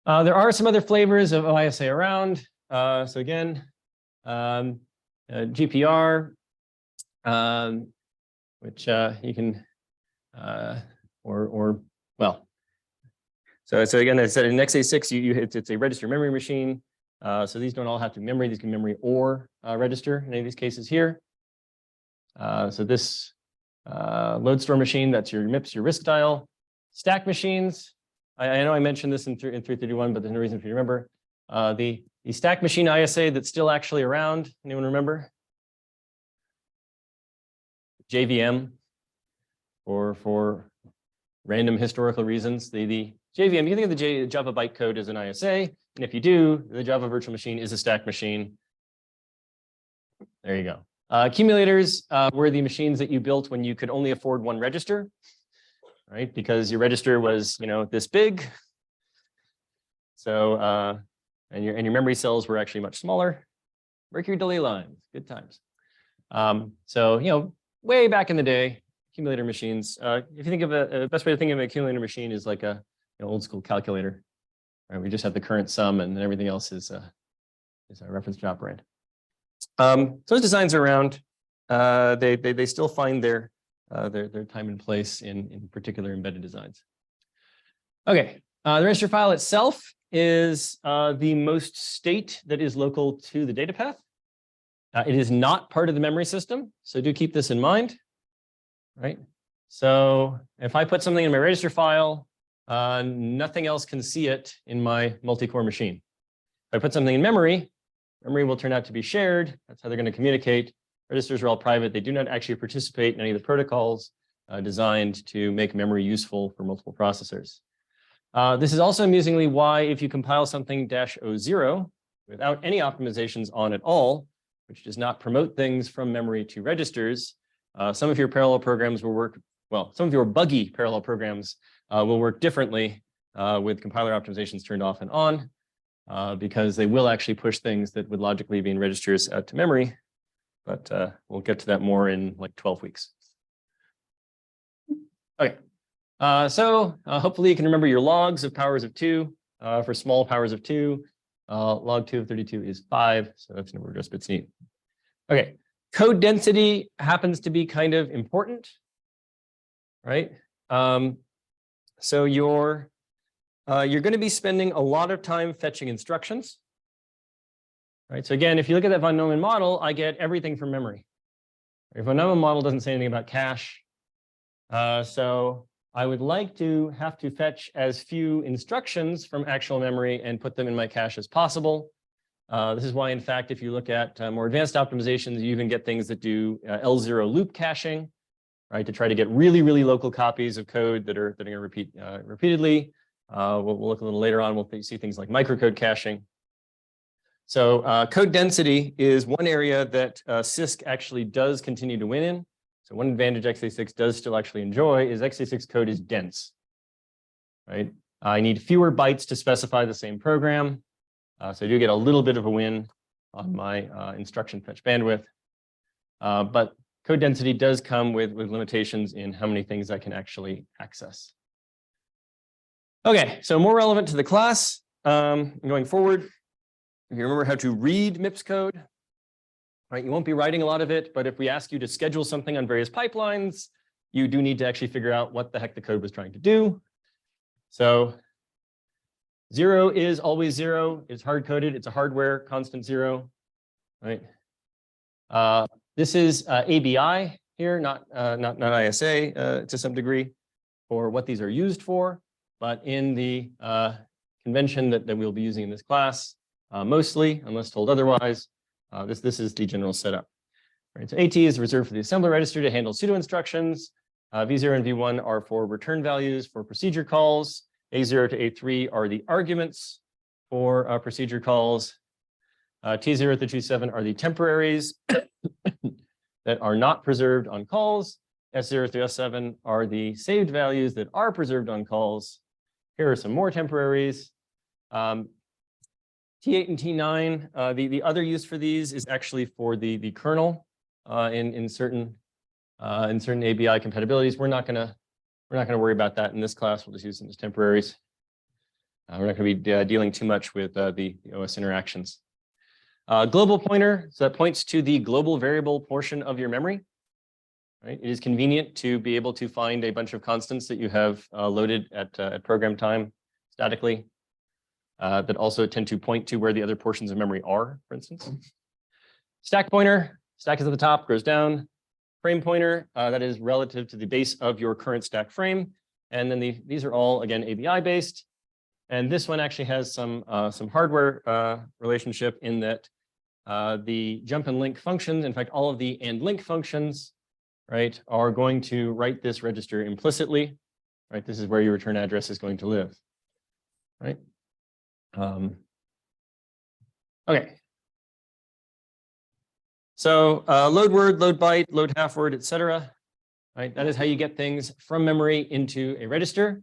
There are some other flavors of OISA around. So again, GPR, which you can, well, so again, I said in x86, it's a register memory machine. So these don't all have to be memory. These can memory or register in any of these cases here. So this Load store machine, that's your MIPS, your risk dial. Stack machines, I know I mentioned this in 331, but there's no reason for you to remember. The stack machine ISA that's still actually around, anyone remember? JVM, or for random historical reasons. The JVM, you think of the Java bytecode as an ISA, and if you do, the Java virtual machine is a stack machine. There you go. Accumulators were the machines that you built when you could only afford one register, right? Because your register was, this big. So, and your memory cells were actually much smaller. Mercury delay lines, good times. So, way back in the day, accumulator machines. If you think of a best way to think of an accumulator machine is like an old school calculator. Right? We just have the current sum, and then everything else is a reference to operand. So those designs are around. They still find their time and place in particular embedded designs. Okay, the register file itself is the most state that is local to the data path. It is not part of the memory system, so do keep this in mind. Right. So if I put something in my register file, nothing else can see it in my multi-core machine. If I put something in memory, memory will turn out to be shared. That's how they're going to communicate. Registers are all private. They do not actually participate in any of the protocols designed to make memory useful for multiple processors. This is also amusingly why if you compile something -00 without any optimizations on at all, which does not promote things from memory to registers, some of your parallel programs will work, well, some of your buggy parallel programs will work differently with compiler optimizations turned off and on, because they will actually push things that would logically be in registers out to memory. But we'll get to that more in like 12 weeks. Okay, so hopefully you can remember your logs of powers of 2. For small powers of 2, log 2 of 32 is 5, so that's an order just bits neat. Okay. Code density happens to be kind of important, right? So you're going to be spending a lot of time fetching instructions, right? So again, if you look at that von Neumann model, I get everything from memory. The von Neumann model doesn't say anything about cache. So I would like to have to fetch as few instructions from actual memory and put them in my cache as possible. This is why, in fact, if you look at more advanced optimizations, you even get things that do L0 loop caching, right, to try to get really, really local copies of code that are going to repeat repeatedly. We'll look a little later on. We'll see things like microcode caching. So code density is one area that CISC actually does continue to win in. So one advantage x86 does still actually enjoy is x86 code is dense, right? I need fewer bytes to specify the same program. So I do get a little bit of a win on my instruction fetch bandwidth. But code density does come with limitations in how many things I can actually access. Okay, so more relevant to the class going forward, if you remember how to read MIPS code, right? You won't be writing a lot of it, but if we ask you to schedule something on various pipelines, you do need to actually figure out what the heck the code was trying to do. So 0 is always 0. It's hard-coded. It's a hardware constant 0, right? This is ABI here, not ISA to some degree for what these are used for. But in the convention that we'll be using in this class, mostly, unless told otherwise, this is the general setup. Right? So AT is reserved for the assembler register to handle pseudo instructions. V0 and V1 are for return values for procedure calls. A0 to A3 are the arguments for procedure calls. T0 to T7 are the temporaries that are not preserved on calls. S0 through S7 are the saved values that are preserved on calls. Here are some more temporaries. T8 and T9, the other use for these is actually for the kernel in certain ABI compatibilities. We're not gonna worry about that in this class. We'll just use them as temporaries. We're not going to be dealing too much with the OS interactions. Global pointer, so that points to the global variable portion of your memory. Right? It is convenient to be able to find a bunch of constants that you have loaded at program time statically that also tend to point to where the other portions of memory are, for instance. Stack pointer, stack is at the top, goes down. frame pointer that is relative to the base of your current stack frame. And then these are all, again, ABI based. And this one actually has some hardware relationship in that the jump and link functions, in fact, all of the and link functions, right, are going to write this register implicitly, right? This is where your return address is going to live, right? Okay. So load word, load byte, load half word, etc. Right? That is how you get things from memory into a register.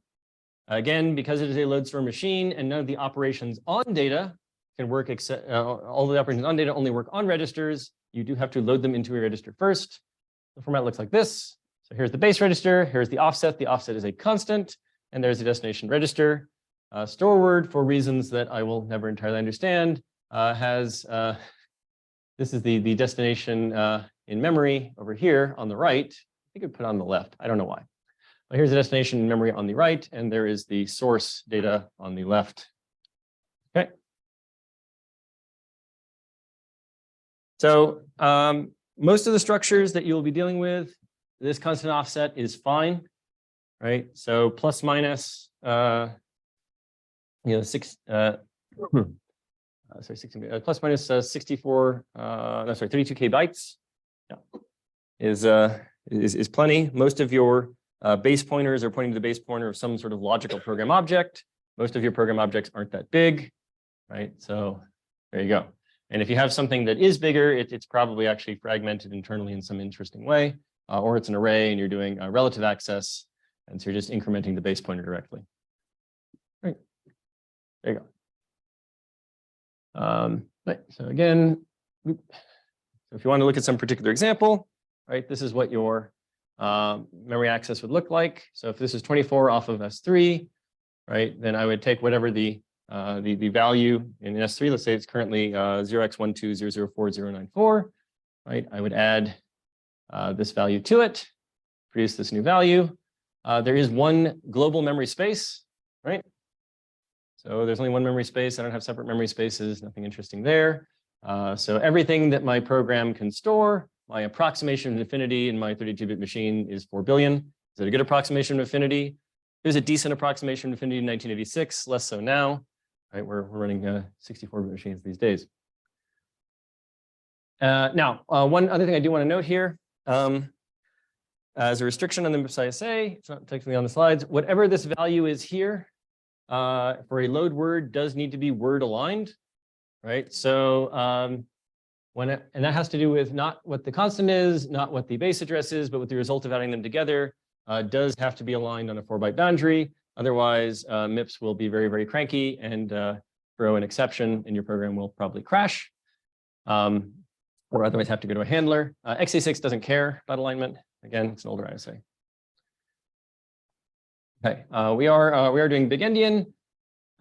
Again, because it is a load store machine and none of the operations on data can work, except all the operations on data only work on registers, you do have to load them into a register first. The format looks like this. So here's the base register, here's the offset. The offset is a constant, and there's the destination register. Store word, for reasons that I will never entirely understand, has this is the destination in memory over here on the right. I think I put it on the left. I don't know why. But here's the destination in memory on the right, and there is the source data on the left. Okay. So most of the structures that you'll be dealing with, this constant offset is fine, right? So plus minus, plus minus 64, no, sorry, 32K bytes, yeah, is plenty. Most of your base pointers are pointing to the base pointer of some sort of logical program object. Most of your program objects aren't that big, right? So there you go. And if you have something that is bigger, it's probably actually fragmented internally in some interesting way, or it's an array and you're doing relative access, and so you're just incrementing the base pointer directly. Right. There you go. Right. So again, so if you want to look at some particular example, right, this is what your memory access would look like. So if this is 24 off of S3, right, then I would take whatever the value in S3, let's say it's currently 0x12004094, right? I would add this value to it, produce this new value. There is one global memory space, right? So there's only one memory space. I don't have separate memory spaces, nothing interesting there. So everything that my program can store, my approximation of infinity in my 32-bit machine is 4 billion. Is that a good approximation of infinity? It was a decent approximation of infinity in 1986, less so now. Right, we're running 64-bit machines these days. Now, one other thing I do want to note here, as a restriction on the MIPS ISA, it's not technically on the slides, whatever this value is here, for a load word does need to be word aligned, right? So and that has to do with not what the constant is, not what the base address is, but with the result of adding them together does have to be aligned on a 4-byte boundary. Otherwise, MIPS will be very, very cranky and throw an exception, and your program will probably crash, or otherwise have to go to a handler. x86 doesn't care about alignment. Again, it's an older ISA. Okay, we are doing big endian.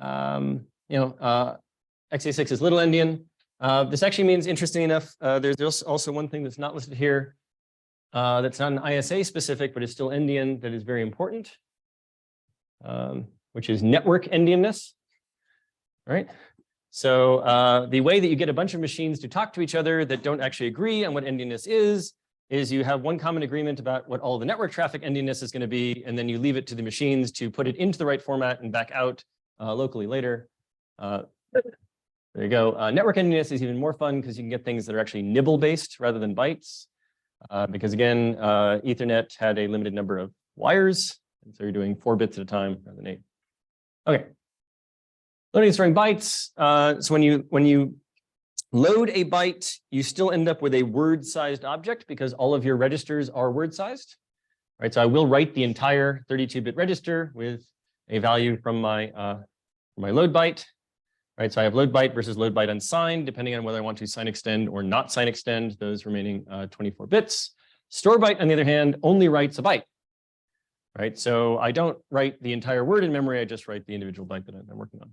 x86 is little endian. This actually means, interesting enough, there's also one thing that's not listed here that's not an ISA specific, but is still endian that is very important. Which is network endianness, right? So the way that you get a bunch of machines to talk to each other that don't actually agree on what endianness is you have one common agreement about what all the network traffic endianness is going to be, and then you leave it to the machines to put it into the right format and back out locally later. There you go. Network endianness is even more fun because you can get things that are actually nibble based rather than bytes. Because again, Ethernet had a limited number of wires. And so you're doing 4 bits at a time rather than 8. Okay. Loading and storing bytes. So when you load a byte, you still end up with a word-sized object because all of your registers are word-sized. Right. So I will write the entire 32-bit register with a value from my load byte. Right. So I have load byte versus load byte unsigned, depending on whether I want to sign extend or not sign extend those remaining 24 bits. Store byte, on the other hand, only writes a byte. Right, so I don't write the entire word in memory, I just write the individual byte that I'm working on.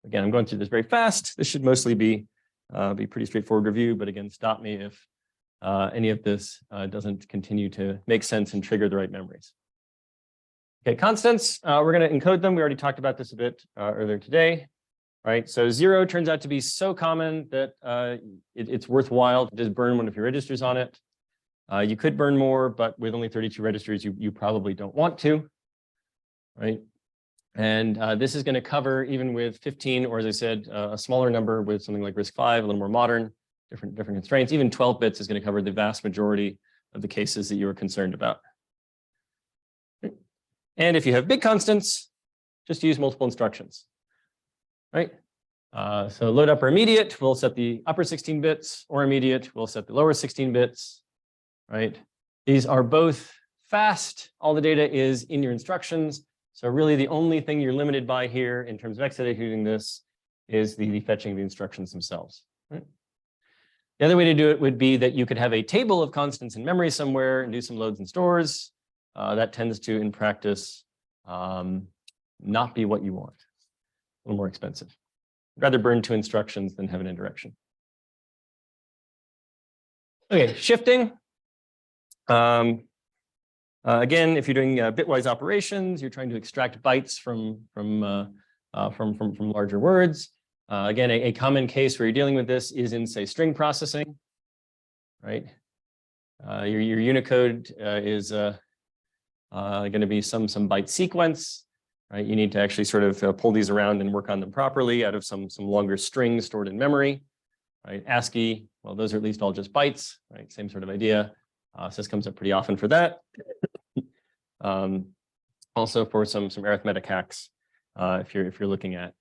Again, I'm going through this very fast. This should mostly be pretty straightforward review, but again, stop me if any of this doesn't continue to make sense and trigger the right memories. Okay, constants, we're going to encode them. We already talked about this a bit earlier today. Right, so 0 turns out to be so common that it's worthwhile to just burn one of your registers on it. You could burn more, but with only 32 registers, you probably don't want to, right? And this is going to cover even with 15, or as I said, a smaller number with something like RISC-V, a little more modern, different constraints. Even 12 bits is going to cover the vast majority of the cases that you are concerned about. And if you have big constants, just use multiple instructions, right? So load upper immediate, we'll set the upper 16 bits, or immediate, we'll set the lower 16 bits, right? These are both fast. All the data is in your instructions. So really the only thing you're limited by here in terms of executing this is the fetching of the instructions themselves, right? The other way to do it would be that you could have a table of constants in memory somewhere and do some loads and stores. That tends to, in practice, not be what you want. A little more expensive. I'd rather burn 2 instructions than have an indirection. Okay, shifting. Again, if you're doing bitwise operations, you're trying to extract bytes from larger words. Again, a common case where you're dealing with this is in, say, string processing, right? Your Unicode is going to be some byte sequence, right? You need to actually sort of pull these around and work on them properly out of some longer strings stored in memory, right? ASCII, well, those are at least all just bytes, right? Same sort of idea. So this comes up pretty often for that. Also for some arithmetic hacks, if you're looking at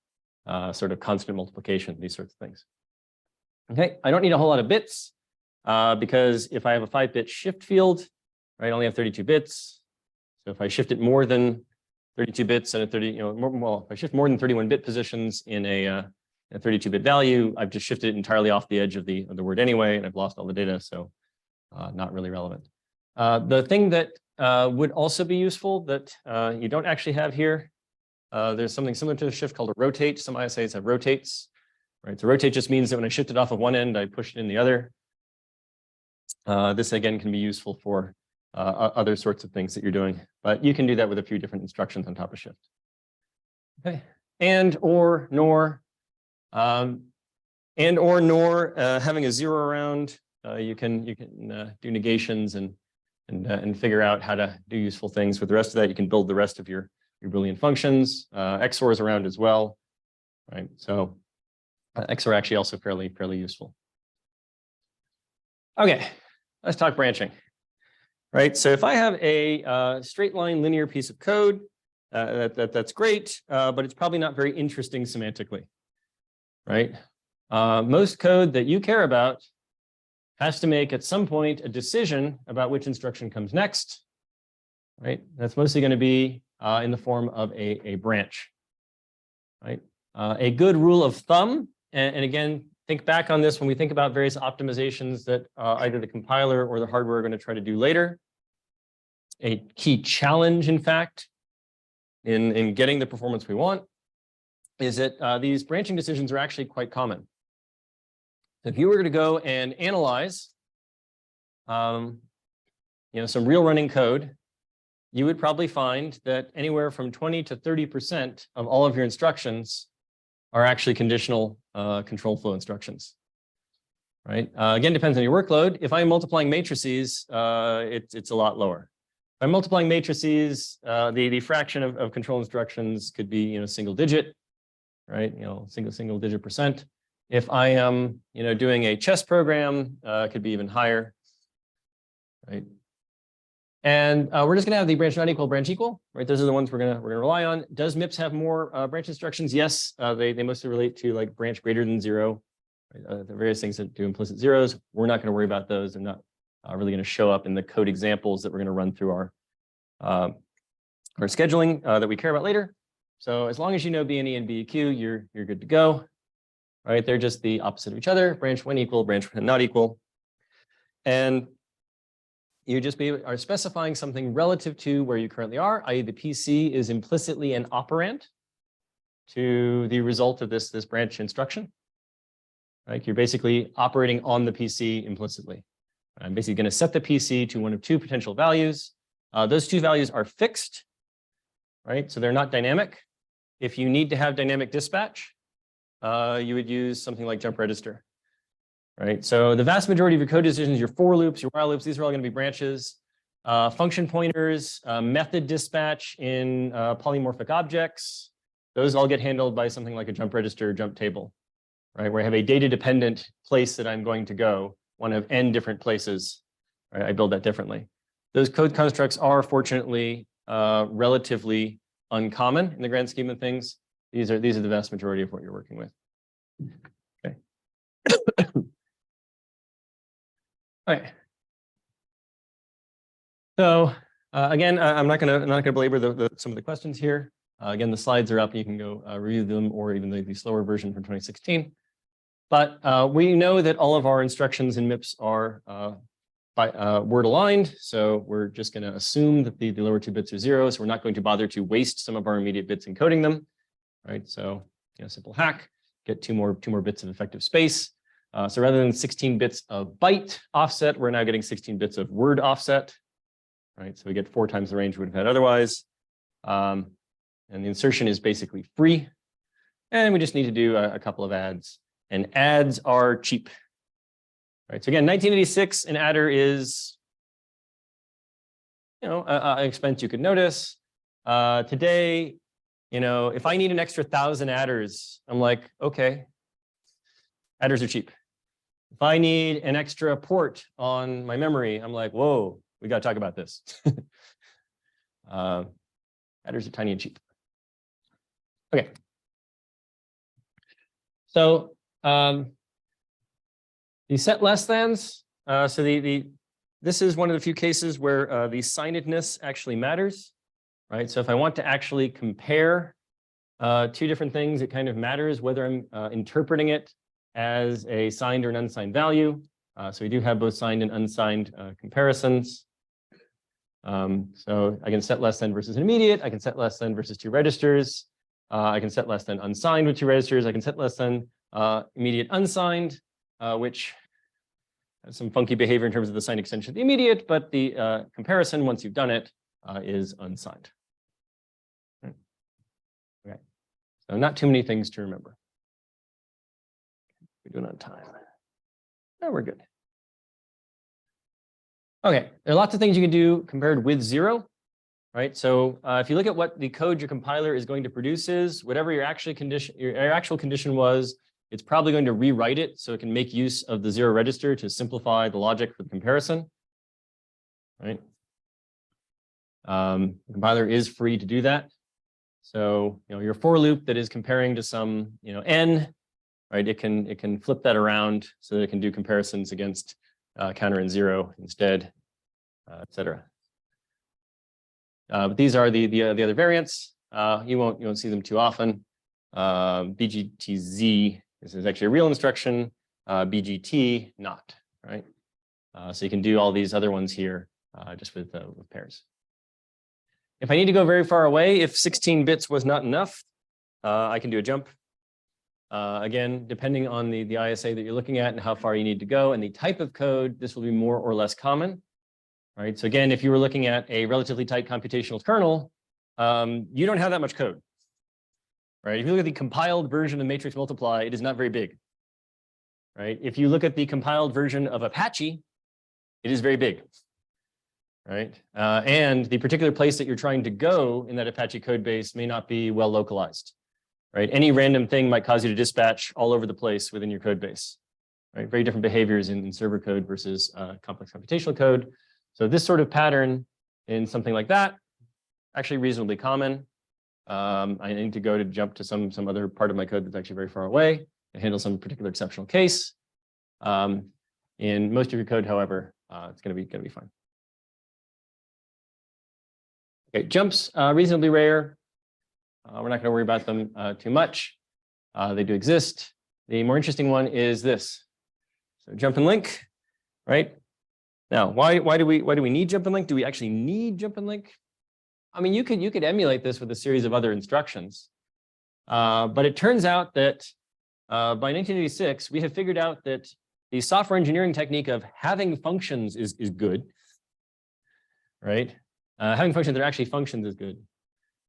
sort of constant multiplication, these sorts of things. Okay, I don't need a whole lot of bits because if I have a 5-bit shift field, right, I only have 32 bits. So if I shift it more than 32 bits and a 30, if I shift more than 31-bit positions in a 32-bit value, I've just shifted it entirely off the edge of the word anyway, and I've lost all the data, so not really relevant. The thing that would also be useful that you don't actually have here, there's something similar to a shift called a rotate. Some ISAs have rotates, right? So rotate just means that when I shift it off of one end, I push it in the other. This again can be useful for other sorts of things that you're doing, but you can do that with a few different instructions on top of shift. Okay, and or nor, having a 0 around, you can do negations and figure out how to do useful things. With the rest of that, you can build the rest of your Boolean functions. XOR is around as well, right? So XOR actually also fairly useful. Okay, let's talk branching. Right, so if I have a straight line linear piece of code, that's great, but it's probably not very interesting semantically, right? Most code that you care about has to make at some point a decision about which instruction comes next, right? That's mostly going to be in the form of a branch, right? A good rule of thumb, and again, think back on this when we think about various optimizations that either the compiler or the hardware are going to try to do later. A key challenge, in fact, in getting the performance we want is that these branching decisions are actually quite common. If you were to go and analyze some real running code, you would probably find that anywhere from 20 to 30% of all of your instructions are actually conditional control flow instructions, right? Again, depends on your workload. If I'm multiplying matrices, it's a lot lower. If I'm multiplying matrices, the fraction of control instructions could be single digit, right? Single digit percent. If I am doing a chess program, it could be even higher, right? And we're just going to have the branch not equal, branch equal, right? Those are the ones we're gonna rely on. Does MIPS have more branch instructions? Yes, they mostly relate to like branch greater than 0. Right? The various things that do implicit zeros. We're not going to worry about those. They're not really going to show up in the code examples that we're going to run through our scheduling that we care about later. So as long as you know BNE and BEQ, you're good to go. Right? They're just the opposite of each other. Branch when equal, branch when not equal, and you just are specifying something relative to where you currently are, i.e. the PC is implicitly an operand to the result of this branch instruction. Right? You're basically operating on the PC implicitly. I'm basically going to set the PC to one of 2 potential values. Those 2 values are fixed, right? So they're not dynamic. If you need to have dynamic dispatch, you would use something like jump register. right? So the vast majority of your code decisions, your for loops, your while loops, these are all going to be branches. Function pointers, method dispatch in polymorphic objects, those all get handled by something like a jump register, jump table, right? Where I have a data dependent place that I'm going to go, one of n different places, right? I build that differently. Those code constructs are fortunately relatively uncommon in the grand scheme of things. These are the vast majority of what you're working with. Okay. All right. So again, I'm not gonna belabor some of the questions here. Again, the slides are up. You can go review them, or even the slower version from 2016. But we know that all of our instructions in MIPS are word aligned. So we're just going to assume that the lower two bits are zero. So we're not going to bother to waste some of our immediate bits encoding them, right? So simple hack, get two more bits of effective space. So rather than 16 bits of byte offset, we're now getting 16 bits of word offset, right? So we get 4 times the range we would have had otherwise. And the insertion is basically free. And we just need to do a couple of adds. And adds are cheap. Right. So again, 1986, an adder is, an expense you could notice. Today, if I need an extra 1,000 adders, I'm like, okay, adders are cheap. If I need an extra port on my memory, I'm like, whoa, we got to talk about this. Adders are tiny and cheap. Okay. So the set less thans, so this is one of the few cases where the signedness actually matters, right? So if I want to actually compare 2 different things, it kind of matters whether I'm interpreting it as a signed or an unsigned value. So we do have both signed and unsigned comparisons. So I can set less than versus an immediate. I can set less than versus 2 registers. I can set less than unsigned with 2 registers. I can set less than immediate unsigned, which has some funky behavior in terms of the signed extension of the immediate, but the comparison, once you've done it, is unsigned. Okay, so not too many things to remember. We're doing on time. No, we're good. Okay, there are lots of things you can do compared with 0, right? So if you look at what the code your compiler is going to produce is, whatever your actual condition was, it's probably going to rewrite it so it can make use of the 0 register to simplify the logic for the comparison, right? The compiler is free to do that. So your for loop that is comparing to some n, right? It can flip that around so that it can do comparisons against counter and 0 instead, et cetera. But these are the other variants. You won't see them too often. BGTZ. This is actually a real instruction, BGT not, right? So you can do all these other ones here just with pairs. If I need to go very far away, if 16 bits was not enough, I can do a jump. Again, depending on the ISA that you're looking at and how far you need to go and the type of code, this will be more or less common, right? So again, if you were looking at a relatively tight computational kernel, you don't have that much code. Right? If you look at the compiled version of matrix multiply, it is not very big. Right? If you look at the compiled version of Apache, it is very big. Right? And the particular place that you're trying to go in that Apache code base may not be well localized. Right? Any random thing might cause you to dispatch all over the place within your code base. Right? Very different behaviors in server code versus complex computational code. So this sort of pattern in something like that, actually reasonably common. I need to jump to some other part of my code that's actually very far away and handle some particular exceptional case. In most of your code, however, it's going to be fine. Okay, jumps reasonably rare. We're not going to worry about them too much. They do exist. The more interesting one is this. So jump and link, right? Now, why do we need jump and link? Do we actually need jump and link? I mean, you could emulate this with a series of other instructions, but it turns out that by 1986 we have figured out that the software engineering technique of having functions is good, right? Having functions that are actually functions is good.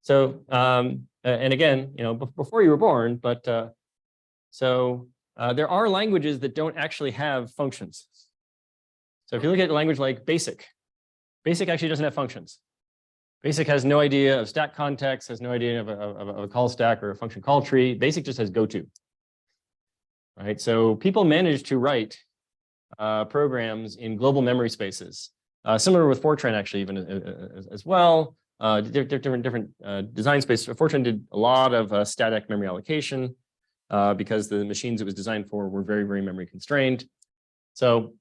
So and again, before you were born, but so there are languages that don't actually have functions. So if you look at a language like BASIC, BASIC actually doesn't have functions. BASIC has no idea of stack context, has no idea of a call stack or a function call tree. BASIC just has goto. Right? So people manage to write programs in global memory spaces, similar with Fortran actually even as well. Different design spaces. Fortran did a lot of static memory allocation because the machines it was designed for were very, very memory constrained. So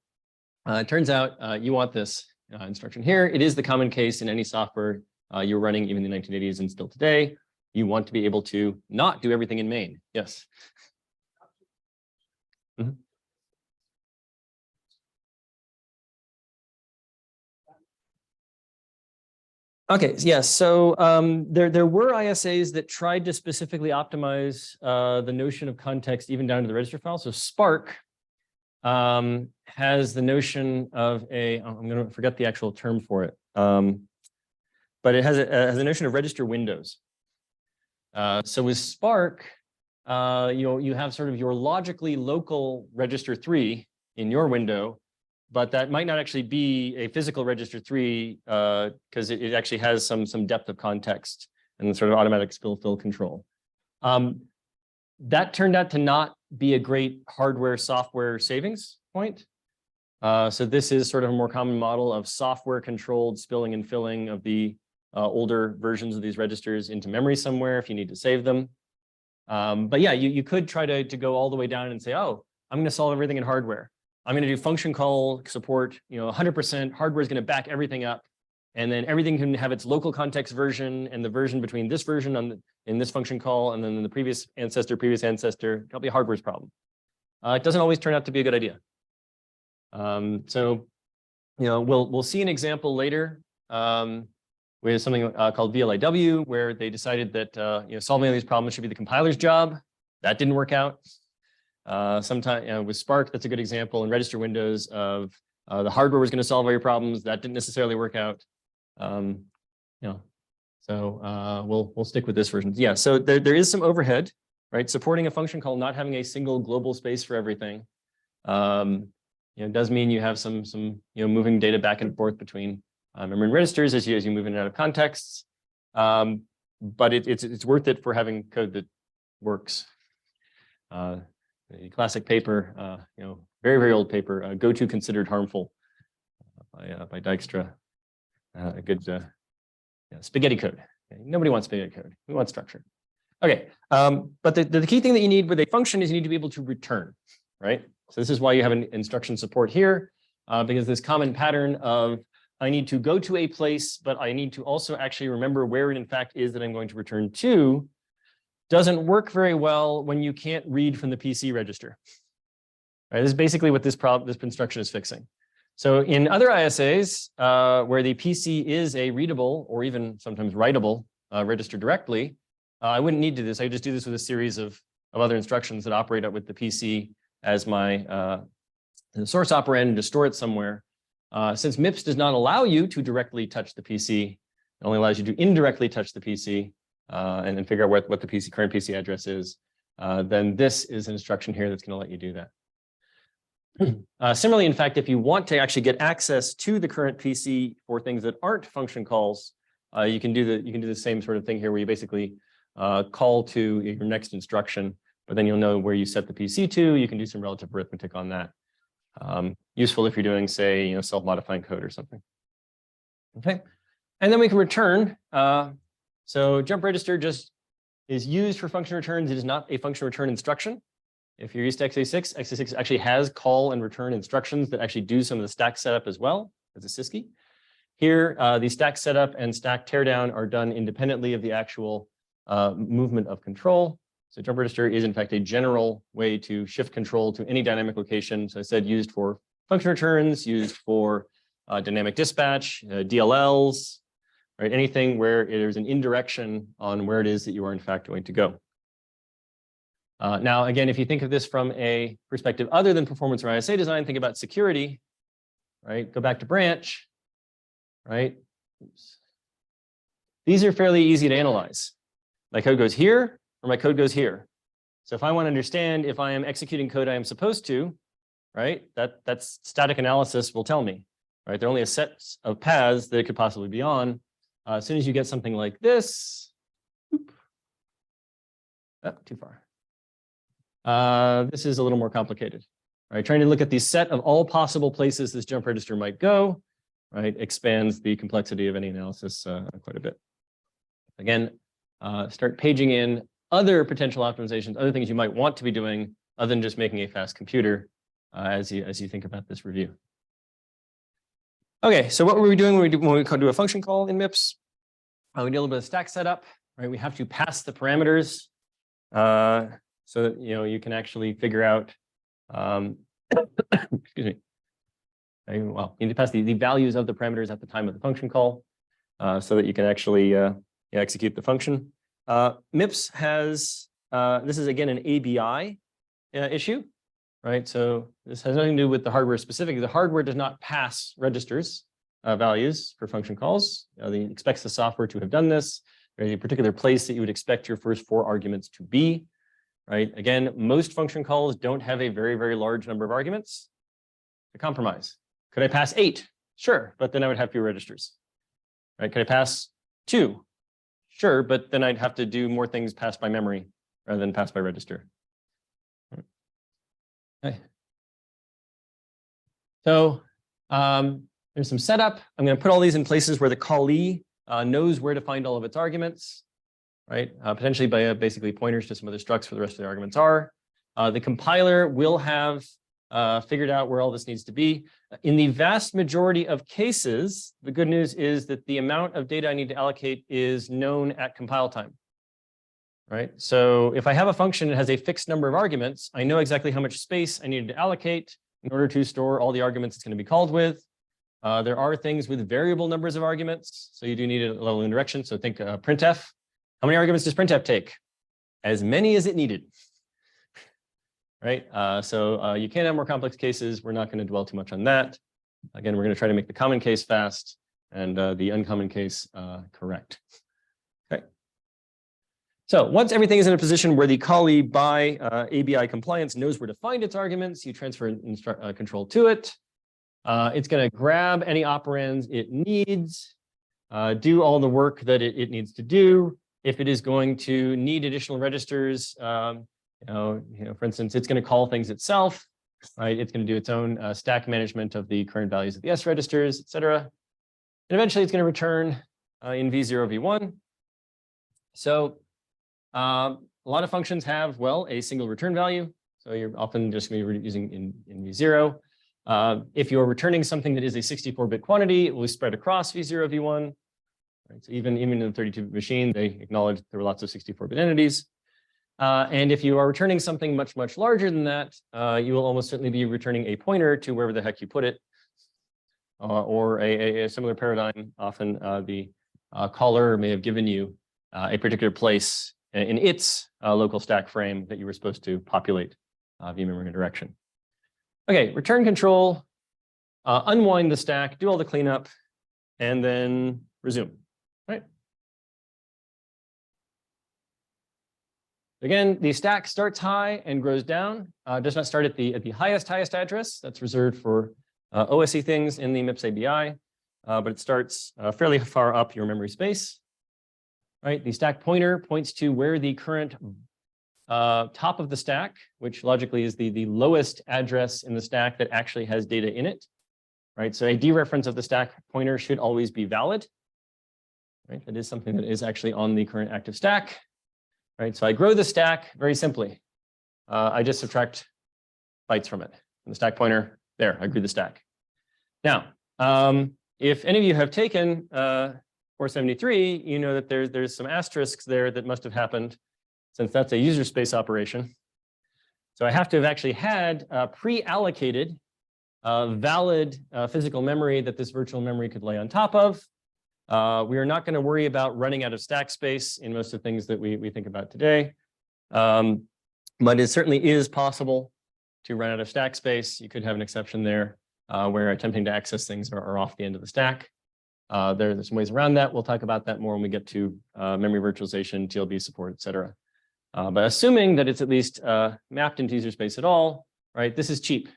it turns out you want this instruction here. It is the common case in any software you're running even in the 1980s and still today. You want to be able to not do everything in main. Yes. Mm-hmm. Okay, yes. So there were ISAs that tried to specifically optimize the notion of context even down to the register file. So Spark has the notion of I'm going to forget the actual term for it, but it has a notion of register windows. So with Spark, you have sort of your logically local register 3 in your window, but that might not actually be a physical register 3 because it actually has some depth of context and sort of automatic fill control. That turned out to not be a great hardware software savings point. So this is sort of a more common model of software controlled spilling and filling of the older versions of these registers into memory somewhere if you need to save them. But yeah, you could try to go all the way down and say, oh, I'm going to solve everything in hardware. I'm going to do function call support, 100%. Hardware is going to back everything up. And then everything can have its local context version and the version between this version in this function call and then the previous ancestor. That'll be a hardware's problem. It doesn't always turn out to be a good idea. So, we'll see an example later with something called VLIW, where they decided that solving all these problems should be the compiler's job. That didn't work out. Sometimes with Spark, that's a good example. In register windows of the hardware was going to solve all your problems. That didn't necessarily work out. So we'll stick with this version. Yeah. So there is some overhead, right? Supporting a function call, not having a single global space for everything. Does mean you have some moving data back and forth between memory and registers as you move in and out of contexts. But it's worth it for having code that works. The classic paper, very, very old paper, goto considered harmful by Dijkstra. A good spaghetti code. Okay. Nobody wants spaghetti code. We want structure. Okay, but the key thing that you need with a function is you need to be able to return, right? So this is why you have an instruction support here, because this common pattern of I need to go to a place, but I need to also actually remember where it in fact is that I'm going to return to doesn't work very well when you can't read from the PC register. Right? This is basically what this instruction is fixing. So in other ISAs, where the PC is a readable or even sometimes writable register directly, I wouldn't need to do this. I would just do this with a series of other instructions that operate with the PC as my source operand and to store it somewhere. Since MIPS does not allow you to directly touch the PC, it only allows you to indirectly touch the PC and then figure out what the current PC address is, then this is an instruction here that's going to let you do that. Similarly, in fact, if you want to actually get access to the current PC for things that aren't function calls, you can do the same sort of thing here, where you basically call to your next instruction, but then you'll know where you set the PC to. You can do some relative arithmetic on that. Useful if you're doing, say, self-modifying code or something. Okay, and then we can return. So jump register just is used for function returns. It is not a function return instruction. If you're used to x86, x86 actually has call and return instructions that actually do some of the stack setup as well as a SYSCI. Here, the stack setup and stack teardown are done independently of the actual movement of control. So jump register is in fact a general way to shift control to any dynamic location. So I said used for function returns, used for dynamic dispatch, DLLs, right? Anything where there's an indirection on where it is that you are in fact going to go. Now, again, if you think of this from a perspective other than performance or ISA design, think about security, right? Go back to branch, right? Oops. These are fairly easy to analyze. My code goes here, or my code goes here. So if I want to understand if I am executing code I am supposed to, right, that's static analysis will tell me, right? There are only a set of paths that it could possibly be on. As soon as you get something like this, too far. This is a little more complicated, right? Trying to look at the set of all possible places this jump register might go, right, expands the complexity of any analysis quite a bit. Again, start paging in other potential optimizations, other things you might want to be doing other than just making a fast computer as you think about this review. Okay, so what were we doing when we do a function call in MIPS? We do a little bit of stack setup, right? We have to pass the parameters so that you can actually figure out. Excuse me. Well, you need to pass the values of the parameters at the time of the function call so that you can actually execute the function. MIPS has this is again an ABI issue. Right, so this has nothing to do with the hardware specifically. The hardware does not pass registers values for function calls. It expects the software to have done this. There's a particular place that you would expect your first 4 arguments to be. Right, again, most function calls don't have a very, very large number of arguments. A compromise. Could I pass 8? Sure, but then I would have fewer registers. Right, could I pass 2? Sure, but then I'd have to do more things passed by memory rather than passed by register. Okay. So there's some setup. I'm going to put all these in places where the callee knows where to find all of its arguments, right? Potentially by basically pointers to some other structs where the rest of the arguments are. The compiler will have figured out where all this needs to be. In the vast majority of cases, the good news is that the amount of data I need to allocate is known at compile time. Right, so if I have a function that has a fixed number of arguments, I know exactly how much space I need to allocate in order to store all the arguments it's going to be called with. There are things with variable numbers of arguments, so you do need a level of indirection. So think printf. How many arguments does printf take? As many as it needed. Right, so you can have more complex cases. We're not going to dwell too much on that. Again, we're going to try to make the common case fast and the uncommon case correct. So once everything is in a position where the callee by ABI compliance knows where to find its arguments, you transfer control to it. It's going to grab any operands it needs, do all the work that it needs to do. If it is going to need additional registers, for instance, it's going to call things itself. Right? It's going to do its own stack management of the current values of the S registers, et cetera. And eventually, it's going to return in V0, V1. So a lot of functions have, well, a single return value. So you're often just going to be using in V0. If you're returning something that is a 64-bit quantity, it will spread across V0, V1. Right? So even in the 32-bit machine, they acknowledge there were lots of 64-bit entities. And if you are returning something much, much larger than that, you will almost certainly be returning a pointer to wherever the heck you put it. Or a similar paradigm, often the caller may have given you a particular place in its local stack frame that you were supposed to populate via memory direction. Okay, return control, unwind the stack, do all the cleanup, and then resume, right? Again, the stack starts high and grows down. Does not start at the highest address. That's reserved for OSE things in the MIPS ABI, but it starts fairly far up your memory space. Right, the stack pointer points to where the current top of the stack, which logically is the lowest address in the stack that actually has data in it. Right, so a dereference of the stack pointer should always be valid. Right, that is something that is actually on the current active stack. Right, so I grow the stack very simply. I just subtract bytes from it. And the stack pointer, there, I grew the stack. Now, if any of you have taken 473, you know that there's some asterisks there that must have happened since that's a user space operation. So I have to have actually had pre-allocated valid physical memory that this virtual memory could lay on top of. We are not going to worry about running out of stack space in most of the things that we think about today. But it certainly is possible to run out of stack space. You could have an exception there where attempting to access things are off the end of the stack. There's some ways around that. We'll talk about that more when we get to memory virtualization, TLB support, et cetera. But assuming that it's at least mapped into user space at all, right, this is cheap.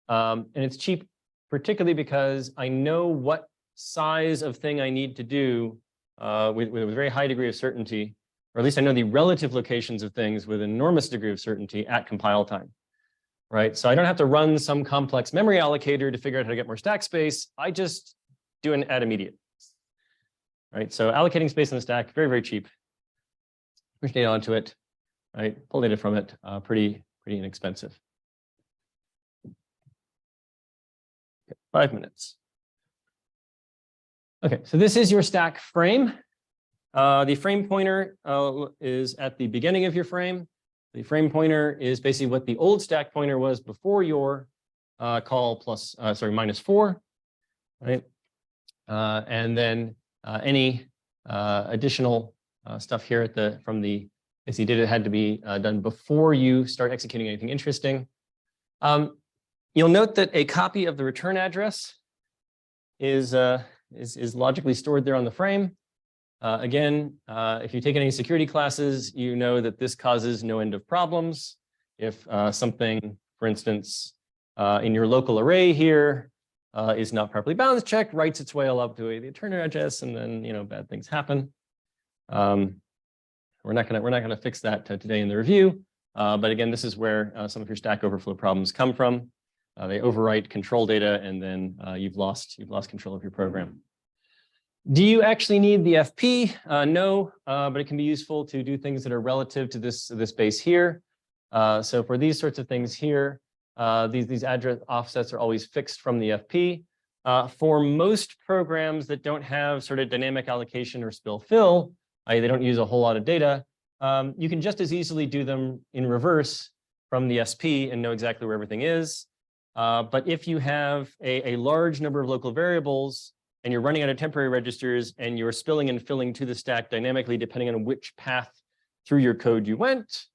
And it's cheap particularly because I know what size of thing I need to do with a very high degree of certainty, or at least I know the relative locations of things with an enormous degree of certainty at compile time, right? So I don't have to run some complex memory allocator to figure out how to get more stack space. I just do an add immediate, right? So allocating space in the stack, very, very cheap. Push data onto it, right? Pull data from it, pretty inexpensive. 5 minutes. Okay, so this is your stack frame. The frame pointer is at the beginning of your frame. The frame pointer is basically what the old stack pointer was before your call plus, -4, right? And then any additional stuff here at as you did, it had to be done before you start executing anything interesting. You'll note that a copy of the return address is logically stored there on the frame. Again, if you take any security classes, you know that this causes no end of problems. If something, for instance, in your local array here is not properly balance checked, writes its way all up to the return address, and then bad things happen. We're not gonna fix that today in the review, but again, this is where some of your Stack Overflow problems come from. They overwrite control data, and then you've lost control of your program. Do you actually need the FP? No, but it can be useful to do things that are relative to this base here. So for these sorts of things here, these address offsets are always fixed from the FP. For most programs that don't have sort of dynamic allocation or spill fill, they don't use a whole lot of data, you can just as easily do them in reverse from the SP and know exactly where everything is. But if you have a large number of local variables and you're running out of temporary registers and you're spilling and filling to the stack dynamically depending on which path through your code you went,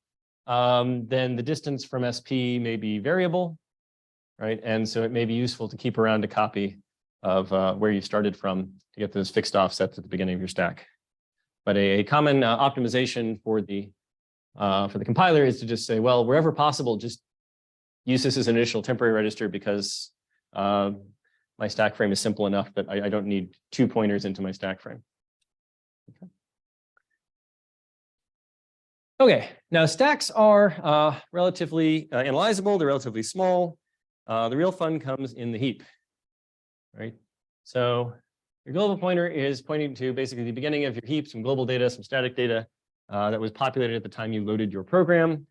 then the distance from SP may be variable, right? And so it may be useful to keep around a copy of where you started from to get those fixed offsets at the beginning of your stack. But a common optimization for the compiler is to just say, well, wherever possible, just use this as an initial temporary register because my stack frame is simple enough that I don't need 2 pointers into my stack frame. Okay, now stacks are relatively analyzable. They're relatively small. The real fun comes in the heap, right? So your global pointer is pointing to basically the beginning of your heap, some global data, some static data that was populated at the time you loaded your program.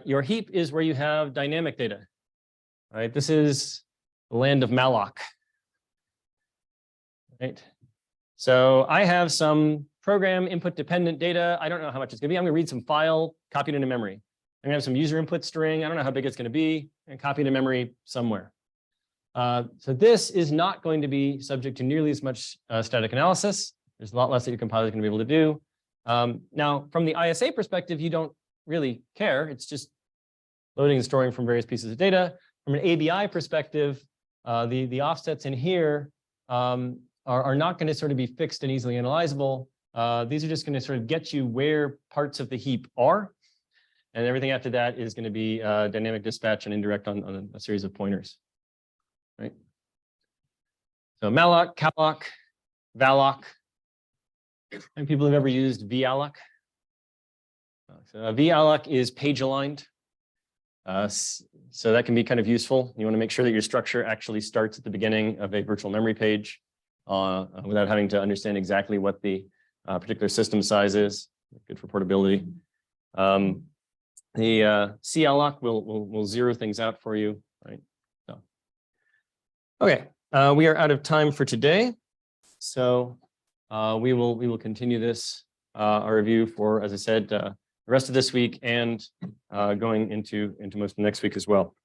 Your heap is where you have dynamic data, right? This is the land of malloc, right? So I have some program input dependent data. I don't know how much it's going to be. I'm going to read some file, copy it into memory. I'm going to have some user input string. I don't know how big it's going to be, and copy it to memory somewhere. So this is not going to be subject to nearly as much static analysis. There's a lot less that your compiler is going to be able to do. Now, from the ISA perspective, you don't really care. It's just loading and storing from various pieces of data. From an ABI perspective, the offsets in here are not going to sort of be fixed and easily analyzable. These are just going to sort of get you where parts of the heap are. And everything after that is going to be dynamic dispatch and indirect on a series of pointers. Right. So malloc, calloc, valloc. How many people have ever used valloc? So valloc is page aligned. So that can be kind of useful. You want to make sure that your structure actually starts at the beginning of a virtual memory page without having to understand exactly what the particular system size is. Good for portability. The calloc will zero things out for you, right? So, okay, we are out of time for today. So we will continue this our review for, as I said, the rest of this week and going into most of next week as well.